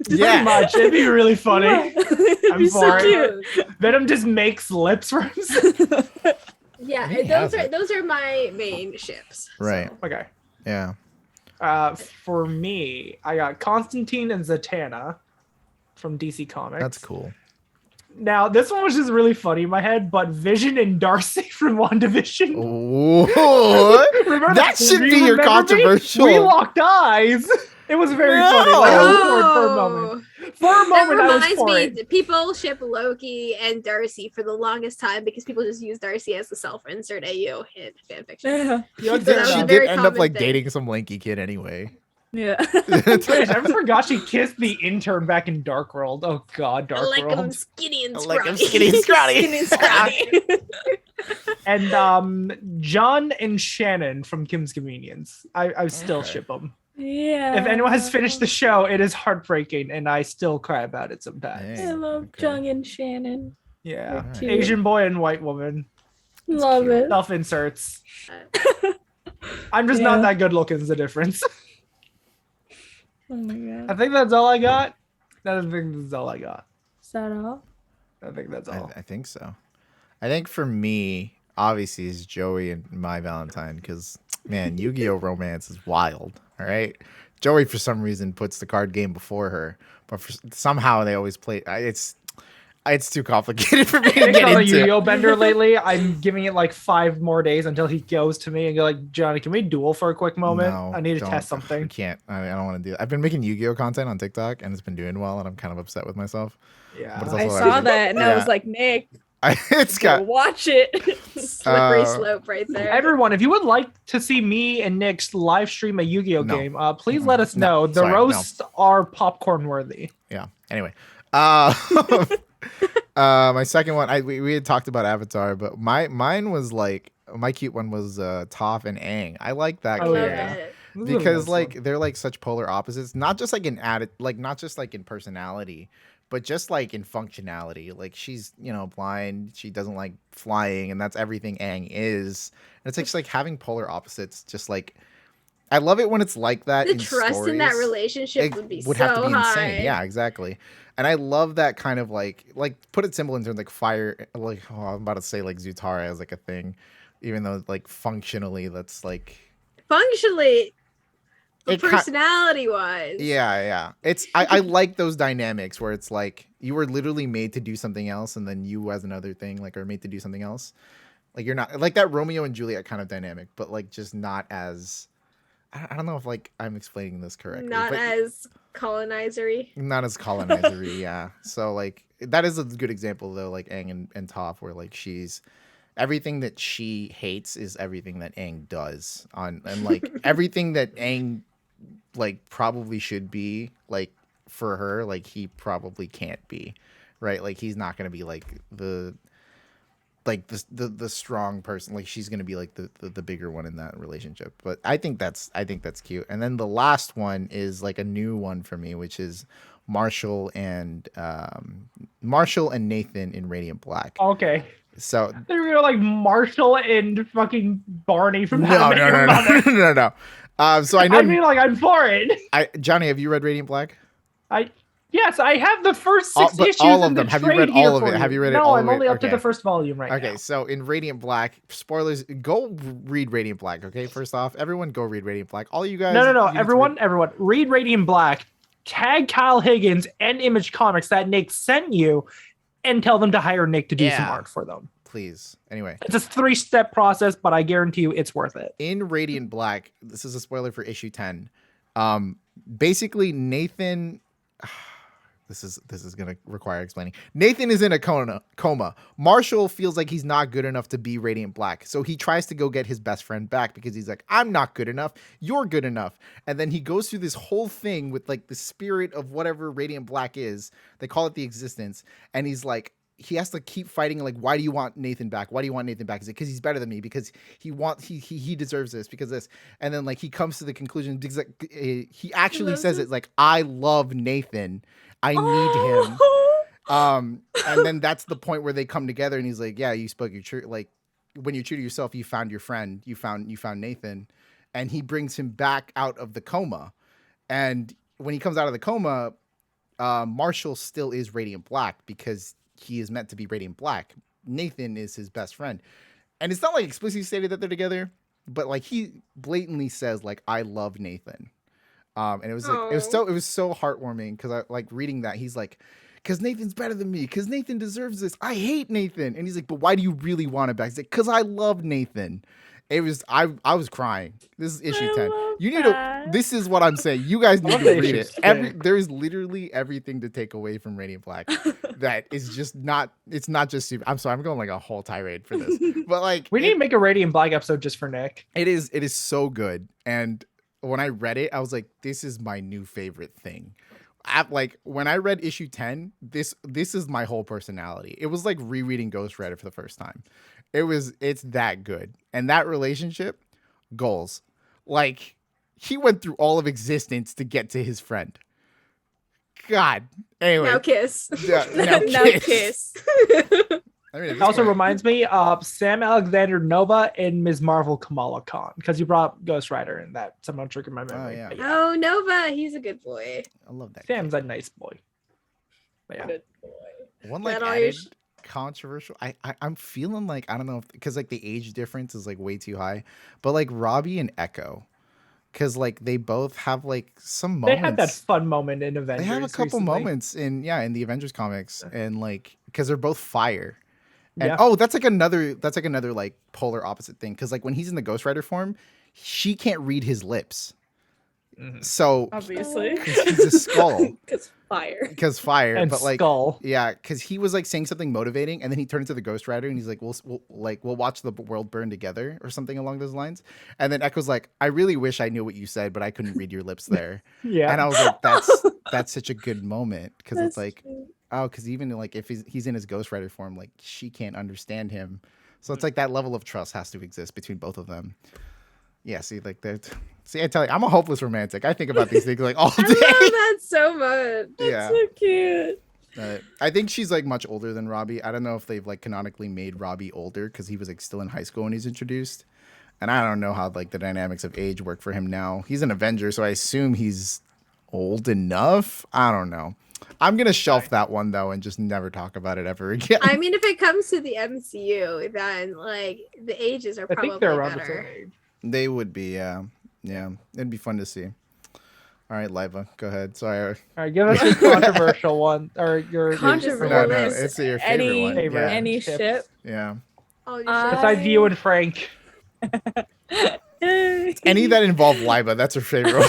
Yeah. Pretty much. It'd be really funny. It'd I'm be for so it. cute. Venom just makes lips for himself. Yeah, He has those are my main ships. Right. Okay. Yeah. For me, I got Constantine and Zatanna from DC Comics. That's cool. Now, this one was just really funny in my head, but Vision and Darcy from WandaVision. Ooh. Remember That should Do be you your remember me? controversial. We locked eyes. It was very No. funny. Like, I was for it for a Oh, moment. For a that moment, I was reminds for me. it. People ship Loki and Darcy for the longest time because people just use Darcy as the self-insert AU in fanfiction. Yeah. You know, So that was She a did very end up common like thing. dating some lanky kid anyway. Yeah. I forgot she kissed the intern back in Dark World. Oh God, Dark Like World. I'm skinny and I scrawny. like him skinny and scrawny. Skinny and scrawny. And John and Shannon from Kim's Convenience. I still Okay. ship them. Yeah. If anyone has finished the show, it is heartbreaking, and I still cry about it sometimes. Dang. I love Okay. Jung and Shannon. Yeah, Alright. Cute. Asian boy and white woman. Love cute. it. Self inserts. I'm just not Yeah. that good looking. Is the difference. Oh my god. I think that's all I got. I think that's all I got. Is that all? I think that's all. I think so. I think for me, obviously, is Joey and My Valentine because, man, Yu-Gi-Oh! Romance is wild. All right. Joey, for some reason, puts the card game before her, but somehow they always play. It's too complicated for me to Nick get on a into. Yu-Gi-Oh bender lately. I'm giving it like 5 more days until he goes to me and go like, Johnny, can we duel for a quick moment? No, I need to don't. test I something. can't. I don't want to do that. I've been making Yu-Gi-Oh! Content on TikTok, and it's been doing well, and I'm kind of upset with myself. Yeah. But it's I also saw actually- that and I yeah. was like, Nick, It's go got. watch it. Slippery Uh, slope right there. Everyone, if you would like to see me and Nick's live stream a Yu-Gi-Oh No. game, please let us know. The sorry, no. roasts are popcorn worthy. Yeah. Anyway, my second one, we had talked about Avatar, but mine was like my cute one was Toph and Aang. I like that I Oh, love yeah. it. This is a because nice like one. they're like such polar opposites, not just like in not just like in personality, but just like in functionality. Like she's blind, she doesn't like flying, and that's everything Aang is. And it's like having polar opposites. Just like I love it when it's like that. The in trust in that stories. relationship It would be would so have to be high. insane. Yeah, exactly. And I love that kind of like put it simple in terms like fire. Like I'm about to say like Zutara as like a thing, even though like functionally that's like Functionally, but It ki- personality wise. yeah. It's I like those dynamics where it's like you were literally made to do something else, and then you as another thing like are made to do something else. Like you're not like that Romeo and Juliet kind of dynamic, but like just not as. I don't know if like I'm explaining this correctly. Not but as colonizery. not as colonizery, yeah. So like that is a good example though, like Aang and Toph, where like she's everything that she hates is everything that Aang does on, and like everything that Aang like probably should be like for her, like he probably can't be, right? Like he's not gonna be like the strong person. Like she's gonna be like the bigger one in that relationship. But I think that's cute. And then the last one is like a new one for me, which is Marshall and Nathan in Radiant Black. Okay. So They're gonna like Marshall and fucking Barney from no. So I know. I mean, like I'm for it. Johnny, have you read Radiant Black? Yes, I have the first 6 issues. All of in them. the Have you read trade here all of for it? you. Have you read it? No, all I'm of it? only up to Okay. the first volume right now. Okay, so in Radiant Black, spoilers. Go read Radiant Black. Okay, first off, everyone go read Radiant Black. All you guys. No. Everyone, read Radiant Black. Tag Kyle Higgins and Image Comics that Nick sent you, and tell them to hire Nick to do some art for them. Please. Anyway, it's a 3-step process, but I guarantee you it's worth it. In Radiant Black, this is a spoiler for issue 10. Basically, Nathan. This is gonna require explaining. Nathan is in a coma. Marshall feels like he's not good enough to be Radiant Black, so he tries to go get his best friend back because he's like, I'm not good enough. You're good enough. And then he goes through this whole thing with like the spirit of whatever Radiant Black is. They call it the existence, and he's like, he has to keep fighting. Like, why do you want Nathan back? Why do you want Nathan back? He's like, because he's better than me. Because he deserves this. Because this. And then like he comes to the conclusion. Because, like, he actually says it like, I love Nathan. I need him. And then that's the point where they come together, and he's like, yeah, you spoke your truth. Like when you're true to yourself, you found your friend. You found Nathan, and he brings him back out of the coma. And when he comes out of the coma, Marshall still is Radiant Black because he is meant to be Radiant Black. Nathan is his best friend. And it's not like explicitly stated that they're together, but like he blatantly says like, I love Nathan. And it was like, it was so heartwarming because I like reading that. He's like, because Nathan's better than me, because Nathan deserves this. I hate Nathan. And he's like, but why do you really want it back? He's like, because I love Nathan. It was, I was crying. This is issue 10. You need to, this is what I'm saying. You guys need to read it. There's literally everything to take away from Radiant Black that is just not, it's not just, I'm sorry, I'm going like a whole tirade for this, but like. We need to make a Radiant Black episode just for Nick. It is so good. And when I read it, I was like, this is my new favorite thing. Like when I read issue 10, this is my whole personality. It was like rereading Ghost Rider for the first time. It's that good. And that relationship, goals. Like he went through all of existence to get to his friend. God. Anyway. Now kiss. Now kiss. I mean, it also reminds me of Sam Alexander Nova and Ms. Marvel Kamala Khan, because you brought Ghost Rider and that somehow triggered my memory. Oh, yeah. Oh, Nova, he's a good boy. I love that. Sam's a nice boy. But yeah. Good boy. One like added controversial. I'm feeling like, I don't know, because like the age difference is like way too high, but like Robbie and Echo, because like they both have like some moments. They had that fun moment in Avengers. They have a couple moments in the Avengers comics, and like because they're both fire. And that's like another like polar opposite thing, because like when he's in the Ghost Rider form, she can't read his lips. Mm-hmm. So obviously he's a skull. Because fire. And but like skull. Yeah, because he was like saying something motivating, and then he turned into the Ghost Rider, and he's like, we'll watch the world burn together or something along those lines. And then Echo's like, I really wish I knew what you said, but I couldn't read your lips there. Yeah. And I was like, that's such a good moment, because it's like, because even like if he's in his Ghost Rider form, like she can't understand him. So it's like that level of trust has to exist between both of them. Yeah, see, like that. See, I tell you, I'm a hopeless romantic. I think about these things like all day. I love that so much. Yeah, that's so cute. I think she's like much older than Robbie. I don't know if they've like canonically made Robbie older because he was like still in high school when he's introduced, and I don't know how like the dynamics of age work for him now. He's an Avenger, so I assume he's old enough. I don't know. I'm gonna shelf that one though and just never talk about it ever again. I mean, if it comes to the MCU, then like the ages are probably better. They would be, yeah. It'd be fun to see. All right, Laiba, go ahead. Sorry. All right, give us your controversial one or your controversial. No, it's your favorite one. Any ship. Yeah. All your I- ships. Besides you and Frank. Any that involve Laiba, that's her favorite.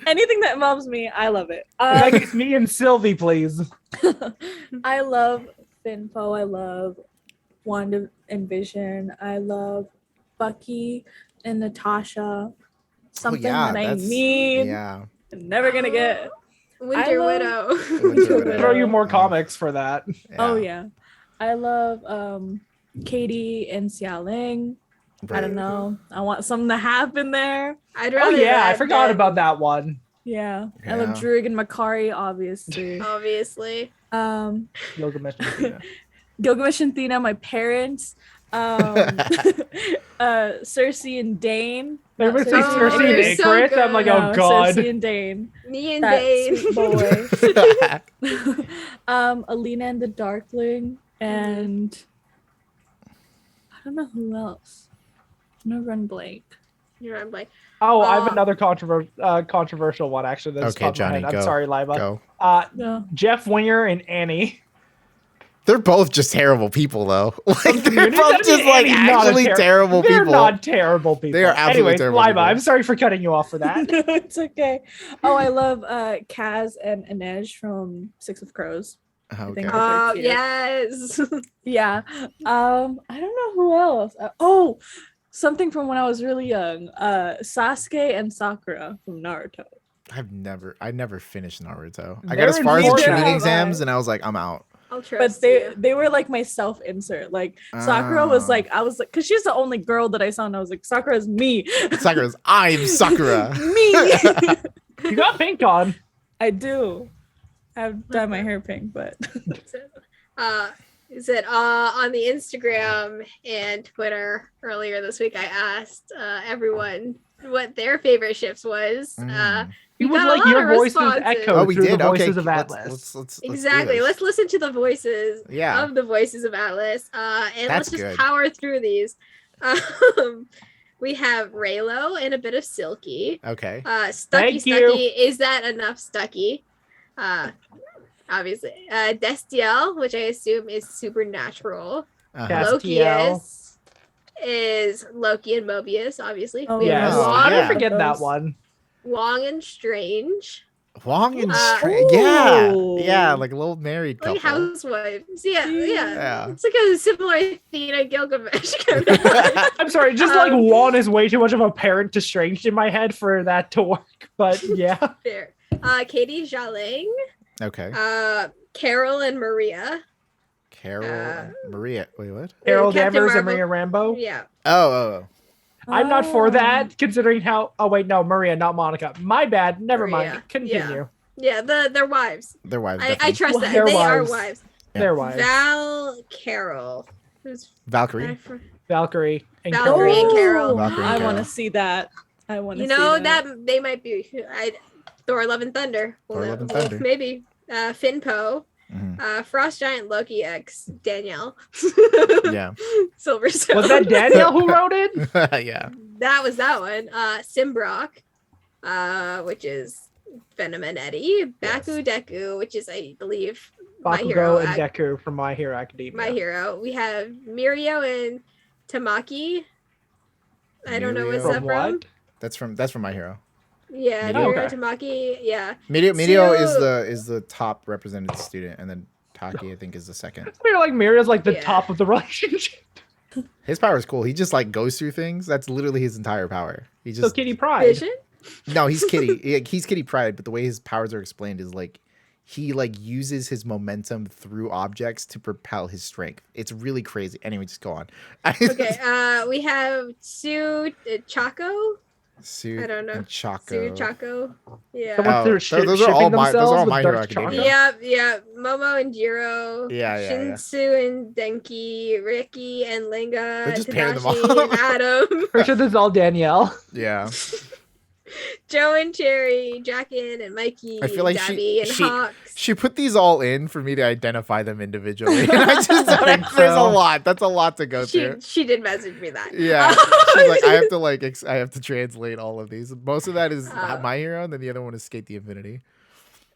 Anything that involves me, I love it. Like it's me and Sylvie, please. I love Finpo. I love Wanda and Vision. I love Bucky and Natasha. Something that I need. Yeah. I'm never gonna get. Winter I Widow. Winter Widow. Throw you more Yeah. comics for that. Oh yeah. I love Katie and Xiaoling. I don't know. I want something to happen there. I'd Oh rather yeah, I that forgot than- about that one. Yeah. I Yeah. love Druig and Makari, obviously. Obviously. Gilgamesh and Athena. Gilgamesh and Thena, my parents. Cersei and Dane. Everybody Not say Oh, Cersei they're and so Ikaris. good. I'm like, No, oh god. Cersei and Dane. Me and That Dane. sweet boy. Alina and the Darkling, and I don't know who else. I'm gonna run blank. I'm like, Oh, I have another controversial one actually. That's Okay, top of my Johnny, head. I'm go. sorry, Laiba. Go. No. Jeff Winger and Annie. They're both just terrible people, though. Like they're Community? both That'd just be like Annie's not a actually terrible They're people. not terrible people. They are absolutely Anyways, terrible Laiba, people. I'm sorry for cutting you off for that. No, it's okay. Oh, I love Kaz and Inej from Six of Crows. Okay. think- oh, cute. yes. Yeah. I don't know who else. Oh, something from when I was really young. Sasuke and Sakura from Naruto. I never finished Naruto. I They're got as far as the important. tuning Neither have exams, I. and I was like, I'm out. I'll But trust they you. they were like my self insert. Like Sakura was Ah. like, I was like, because she's the only girl that I saw, and I was like, Sakura's me. Sakura's I'm Sakura. Me. You got pink on. I do. I've dyed my hair pink, but Is it on the Instagram and Twitter earlier this week? I asked everyone what their favorite ships was. You We would got a like lot your of voices responses. echoed Oh, we through did. the Okay, voices of let's Atlas. do Exactly. this. Let's listen to the voices Yeah. of the voices of Atlas. And let's That's just good. power through these. We have Raylo and a bit of Silky. Okay. Stucky, Thank you. Stucky. Is that enough, Stucky? Obviously. Destiel, which I assume is supernatural. Uh-huh. Castiel. Lokius is Loki and Mobius, obviously. Oh, We have Yes. Oh, How did yeah. I forget that Those- one? Wong and Strange. Wong and Uh, Strange. Yeah. Ooh. Yeah, like a little married couple. Like housewives. Yeah. Yeah. It's like a similar Athena Gilgamesh kind of vibe. I'm sorry, just like Um, Juan is way too much of a parent to Strange in my head for that to work. But yeah. Fair. Katie Xiaoling. Okay. Carol and Maria. Carol, Maria. Wait, what? Carol Captain Danvers and Marvel. Maria Rambo. Yeah. Oh. I'm not for Oh. that, considering how. Oh wait, no, Maria, not Monica. My bad. Never Maria, mind. Continue. Yeah, their wives. Their wives. I definitely. trust that. Their They are wives. wives. Yeah. Their wives. Val Carol. Who's Valkyrie. Valkyrie and Valkyrie Carol. and Carol. Valkyrie and I Carol. want to see that. I want to You see know that. that they might be Thor Love and Thunder. Thor, Love, and Well, Thunder. maybe. Finpo. Mhm. Frost Giant Loki X Danielle. Yeah. Silver Stone. Was that Danielle who wrote it? Yeah. That was that one. Simbrock, which is Venom and Eddie. Baku Deku, which is I believe My Hero. Bakugo and Deku from My Hero Academia. My Hero. We have Mirio and Tamaki. I don't know what's Mirio. that From from. what? That's from My Hero. Yeah, Mirio. Mirio Okay. Tamaki. Yeah. Medio So- is the top represented student, and then Taki I think is the second. We're like Miria's like the Yeah. top of the relationship. His power is cool. He just like goes through things. That's literally his entire power. He So just Kitty Pride. Vision. no, he's Kitty. He's Kitty Pride, but the way his powers are explained is like he like uses his momentum through objects to propel his strength. It's really crazy. Anyway, just go on. Okay. We have Sue Chaco. Sue I don't know. and Choco. Sue Chaco. Yeah. Someone Oh, they're those are all shipping my- those are all themselves My with Hero Dark Academia. Chocolate. Yeah. Momo and Jiro. Yeah. Shinsu and Denki, Ricky and Linga, They're just pairing them Tadashi all. and Adam, Pretty sure this is all Danielle. Yeah. Joe and Cherry, Jackin and Mikey, I feel like Dabby and Hawks. she put these all in for me to identify them individually. And I just think there's a so. lot. That's a lot to go through. She did message me that. Yeah, she's like, I have to I have to translate all of these. Most of that is My Hero, and then the other one is Skate the Infinity,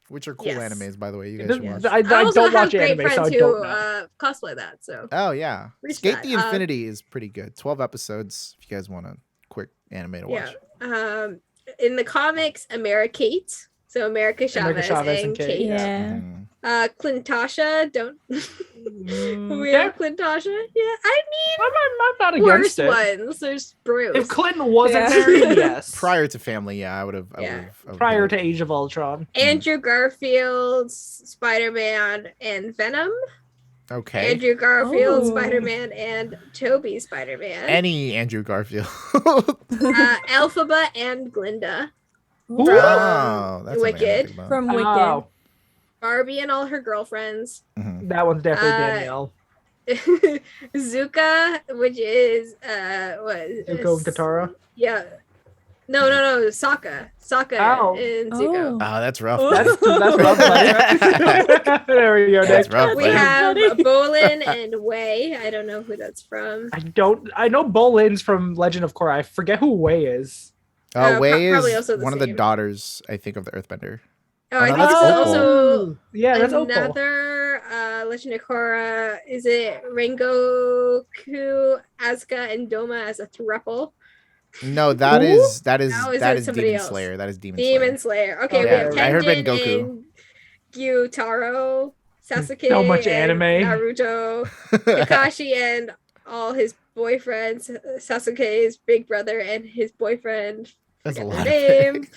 which are cool Yes. animes, by the way. You guys should watch. I I also don't have watch great anime, so I friends don't who know. cosplay that. So Oh yeah, Reach Skate that. the Infinity is pretty good. 12 episodes. If you guys want a quick anime to watch. yeah. In the comics, Americate. So America Chavez, and Kate. Yeah. Clintasha, don't we Okay. have Clintasha? Yeah, I I'm not mean worst against it. ones. There's Bruce. If Clinton wasn't Yeah. married, yes. Prior to Family, yeah, I would have. Prior to Age of Ultron. Andrew Garfield, Spider-Man, and Venom. Okay. Andrew Garfield, Oh. Spider-Man, and Toby Spider-Man. Any Andrew Garfield. Elphaba and Glinda. Oh, that's Wicked. From Wicked. Oh, Barbie and all her girlfriends. that one's definitely Danielle. Zuka, which is what? Zuko and Katara. Yeah. No. Sokka. Sokka Oh. and Zuko. Oh. Oh, that's rough. Oh. That's rough. Buddy. There we go, That's Nick. rough. We buddy. have Buddy. Bolin and Wei. I don't know who that's from. I know Bolin's from Legend of Korra. I forget who Wei is. Wei probably is also the one of the same. daughters, I think, of the Earthbender. Oh, I no, think that's this is Opal. also Yeah, that's Opal. another Legend of Korra. Is it Rengoku, Asuka, and Doma as a thruple? No, that Who? is No, is that it is somebody Demon else? Slayer. That is Demon Demon Slayer. Slayer. Okay, we Okay, have I heard Tengen Rengoku. and Gyutaro, Sasuke, So much and anime. Naruto, Kakashi and all his boyfriends, Sasuke's big brother and his boyfriend. That's a Forget lot. their Of names.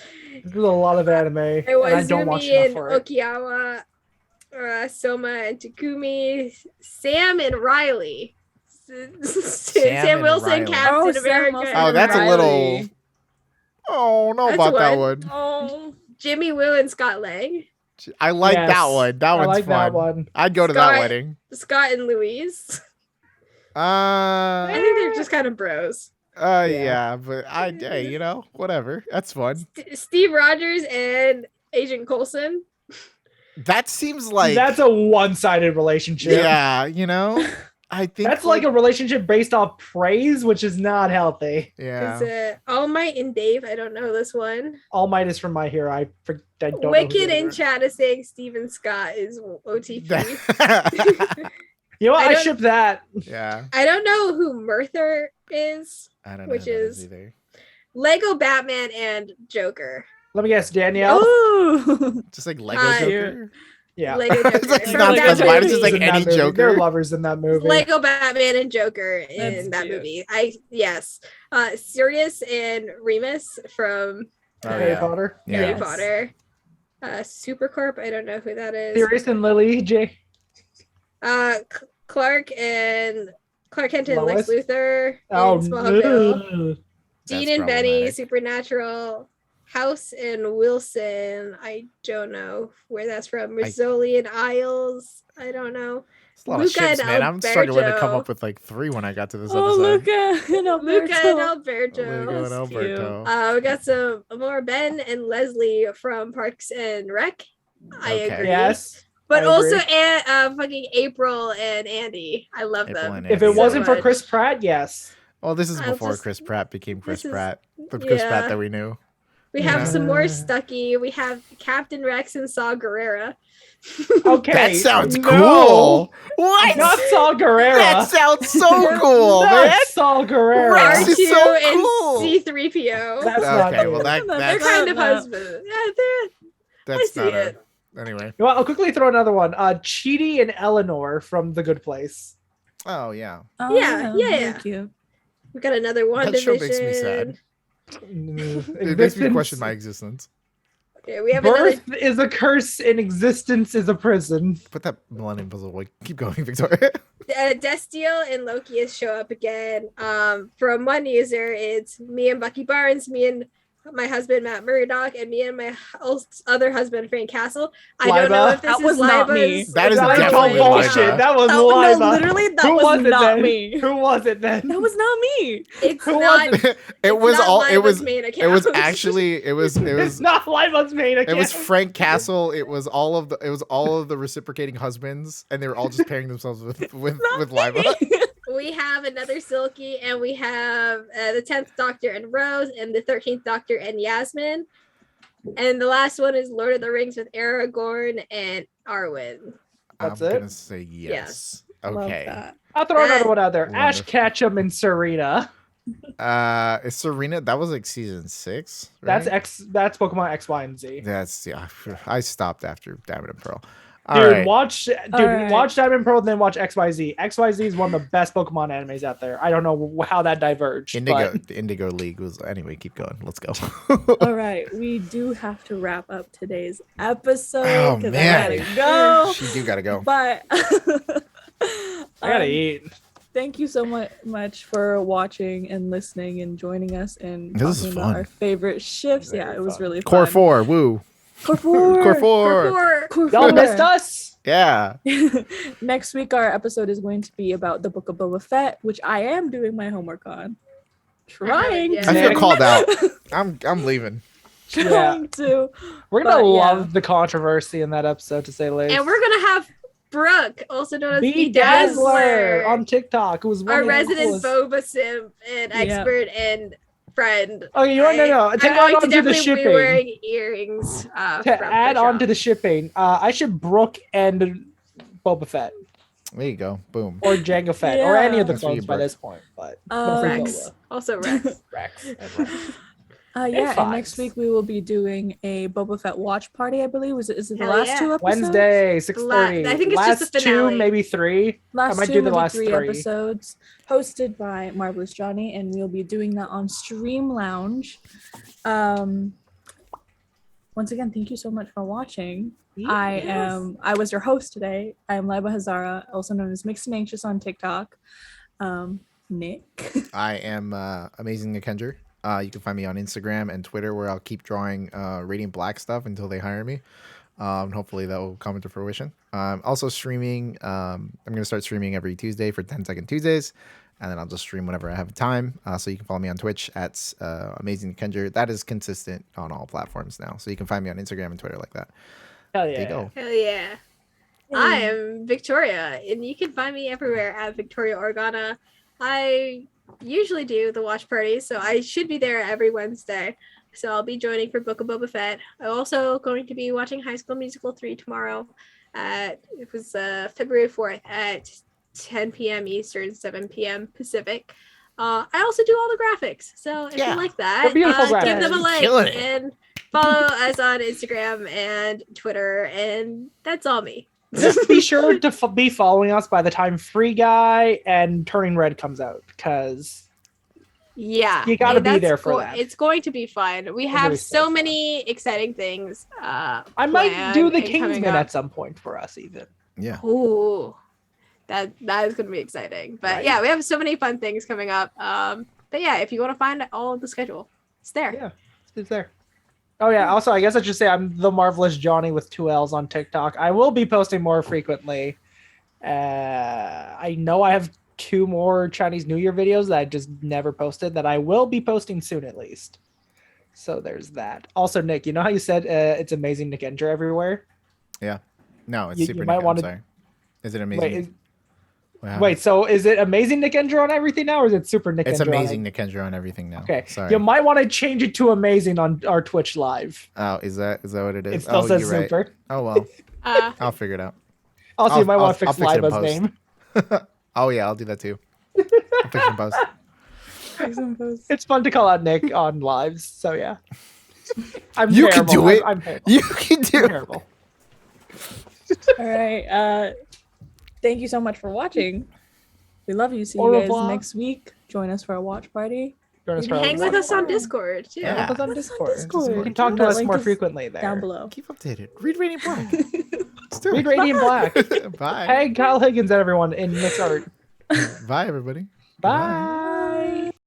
There's a lot of anime, and I don't watch Iwazumi enough and for it. Okiawa, Soma and Takumi, Sam and Riley. Sam Sam and Wilson, Riley. Captain Oh, Sam America. Wilson Oh, and that's a Riley. little. Oh, no That's about that one. one. Oh. Jimmy Woo and Scott Lang. I like Yes, that one. That I one's like fun. that one. I'd go to Scott- that wedding. Scott and Louise. I think they're just kind of bros. Yeah, but hey, whatever. That's fun. Steve Rogers and Agent Coulson. That seems like That's a one-sided relationship. yeah, I think That's like a relationship based off praise, which is not healthy. yeah. Is it All Might and Dave? I don't know this one. All Might is from My Hero. I don't know. Wicked who the in other- chat is saying Steven Scott is OTP. You know what? I I don't- ship that. yeah. I don't know who Merther is. I don't know Which who that is- either. Lego Batman and Joker. Let me guess, Danielle. Oh. Just like Lego Hi. Joker. Yeah. Lego Joker. It's like From not that specified, it's just movie. like In that any movie. Joker. They're lovers in that movie. Lego Batman and Joker That's in that cute. movie. Yes. Sirius and Remus from Oh, Harry yeah. Potter. Yeah. Harry Yes. Potter. Supercorp. I don't know who that is. Sirius and Lily. Jay. Clark Kent and Lex Lois? Luthor Oh, in Smallville. no. Dean That's and Benny, problematic. Supernatural. House and Wilson. I don't know where that's from. Rizzoli and Isles. I don't know. It's a lot of Luca ships, and man. I'm struggling to come Alberto. up with like 3 when I got to this Oh, episode. Luca and Alberto. Luca and Alberto. Luca and That's Alberto. We got some more Ben and Leslie from Parks and Rec. I Okay. agree. Yes. But I also agree. fucking April and Andy. I love April them. and If Andy. it wasn't for much. Chris Pratt, yes. Well, this is I'll before just- Chris Pratt became Chris this is- Pratt. The Chris yeah. Pratt that we knew. We have Yeah. some more Stucky. We have Captain Rex and Saw Gerrera. Okay. That sounds no. cool. What? Not Saul Guerrero. That sounds so cool, Not man. Saul Guerrero. Rex R2 is so cool. and C3PO. That's not Okay, good. well they're That's kind of not- husband. Yeah, that's I see not it. anyway. Well, I'll quickly throw another one. Chidi and Eleanor from The Good Place. Oh yeah. Oh, Yeah, yeah. very cute. we got another one. That show makes me sad. Mm, It makes me existence- question my existence. Okay, we have Birth another. is a curse and existence is a prison. Put that Millennium Puzzle away. Keep going, Victoria. Destiel and Lokius show up again. From one user, it's me and Bucky Barnes, me and my husband Matt Murdock, and me and my other husband Frank Castle. I don't know Laiba? if this That was is not Laiba's- me. That is That was definitely all Laiba. bullshit. That was No, Laiba. literally, that Who was it not then? me. Who was it then? That was not me. It's Who not. was it it's was not all. It Laiba's was. main It account. was actually. It was. It It's was. not Laiba's main account. It was Frank Castle. It was all of the. It was all of the reciprocating husbands, and they were all just pairing themselves with Laiba. We have another Silky, and we have the 10th Doctor and Rose, and the 13th Doctor and Yasmin. And the last one is Lord of the Rings with Aragorn and Arwen. That's I'm it? gonna say yes. Yes. Love Okay. that. I'll throw another one out there. Ash Wonderful. Ketchum and Serena. Is Serena? That was like season 6, right? That's Pokemon X, Y, and Z. That's I stopped after Diamond and Pearl. Dude, Alright. watch Diamond Pearl, then watch XYZ. XYZ is one of the best Pokemon animes out there. I don't know how that diverged. The Indigo League was anyway. Keep going. Let's go. All right, we do have to wrap up today's episode. Oh, 'cause man. I gotta go. She do gotta go. But I gotta eat. thank you so much for watching and listening and joining us and This is talking about fun. our favorite shifts. Very Yeah, it was fun. really Core fun. 4, woo. Core 4. Core 4. Core Y'all 4. missed us. Yeah. Next week, our episode is going to be about the Book of Boba Fett, which I am doing my homework on. Trying yet. to. I feel Nick. called out. I'm leaving. Trying to. We're gonna But, yeah. love the controversy in that episode, to say the least. And we're gonna have Brooke, also known as B Dazzler, Dazzler on TikTok, who's one our of the resident coolest- Boba simp and expert and friend. Oh, you want no. I'm To add going on to to the definitely be shipping, wearing earrings. to from add the on shop. to the shipping, I should Brooke and Boba Fett There you go. Boom. or Jango Fett or any of the That's what you clones by Brooke. this point. But Rex. Also Rex. Rex. Yeah, and next Fives. week we will be doing a Boba Fett watch party, I believe. Is it the Hell last yeah. 2 episodes? Wednesday, 6:30. I think it's last just the 2, finale. maybe 3. Last I might 2, do the maybe last 3 3. episodes, hosted by Marvelous Johnny, and we'll be doing that on Stream Lounge. Once again, thank you so much for watching. I was your host today. I am Laiba Hazara, also known as Mixed and Anxious on TikTok. Nick. I am Amazing Nikender. You can find me on Instagram and Twitter, where I'll keep drawing Radiant Black stuff until they hire me. Hopefully that will come into fruition. Also streaming. I'm going to start streaming every Tuesday for 10-second Tuesdays, and then I'll just stream whenever I have time. So you can follow me on Twitch at Amazing Nikender. That is consistent on all platforms now. So you can find me on Instagram and Twitter like that. Hell There you yeah. go. Hell yeah. I am Victoria, and you can find me everywhere at Victoria Organa. I usually do the watch parties, so I should be there every Wednesday. So I'll be joining for Book of Boba Fett. I'm also going to be watching High School Musical 3 tomorrow. It was February 4th at 10 p.m. Eastern, 7 p.m. Pacific. I also do all the graphics, so if Yeah. you like that, They're beautiful give them a graphics. like Killing it. and follow us on Instagram and Twitter, and that's all me. Just be sure to be following us by the time Free Guy and Turning Red comes out, because Yeah, You gotta and be that's there for that. It's going to be fun. We It's gonna have be so so fun. many exciting things. I might do the planned and coming Kingsman up. at some point for us, even. Yeah. Ooh, that is going to be exciting. But Right. yeah, we have so many fun things coming up. But yeah, if you want to find all of the schedule, it's there. Yeah, it's there. Oh yeah. Also, I guess I should say I'm the Marvelous Johnny with 2 L's on TikTok. I will be posting more frequently. I know I have 2 more Chinese New Year videos that I just never posted that I will be posting soon, at least. So there's that. Also, Nick, you know how you said it's amazing Nick Ender everywhere? No, it's You super. might Nick, wanna- I'm sorry. Is it amazing? Wait, What happened? wait. So is it amazing Nick Ender on everything now, or is it super Nick It's Ender? amazing Nick Kendra on everything now. Okay. Sorry. You might want to change it to amazing on our Twitch live. Oh, is that what it is? It still Oh, says you're right. super. Oh well, Uh, I'll figure it out. Also, I'll- you might want to I'll fix fix it in Laiba's post. name. Oh yeah, I'll do that too. I'll fix it in post. It's fun to call out Nick on lives, so yeah. I'm You can terrible. do it. I'm terrible. You can do I'm it. terrible. All right. Thank you so much for watching. We love you. See Au you guys revoir. next week. Join us for a watch party. Join us you for can our hang with watch us on party. Discord too. Yeah. Hang with us on Join us on Discord. Discord. You can talk to The us link more is frequently there. Down below. Keep updated. Read Radiant Black. Let's do Read it. Radiant Black. Bye. Hey, Kyle Higgins and everyone in Nick's art. Bye, everybody. Bye.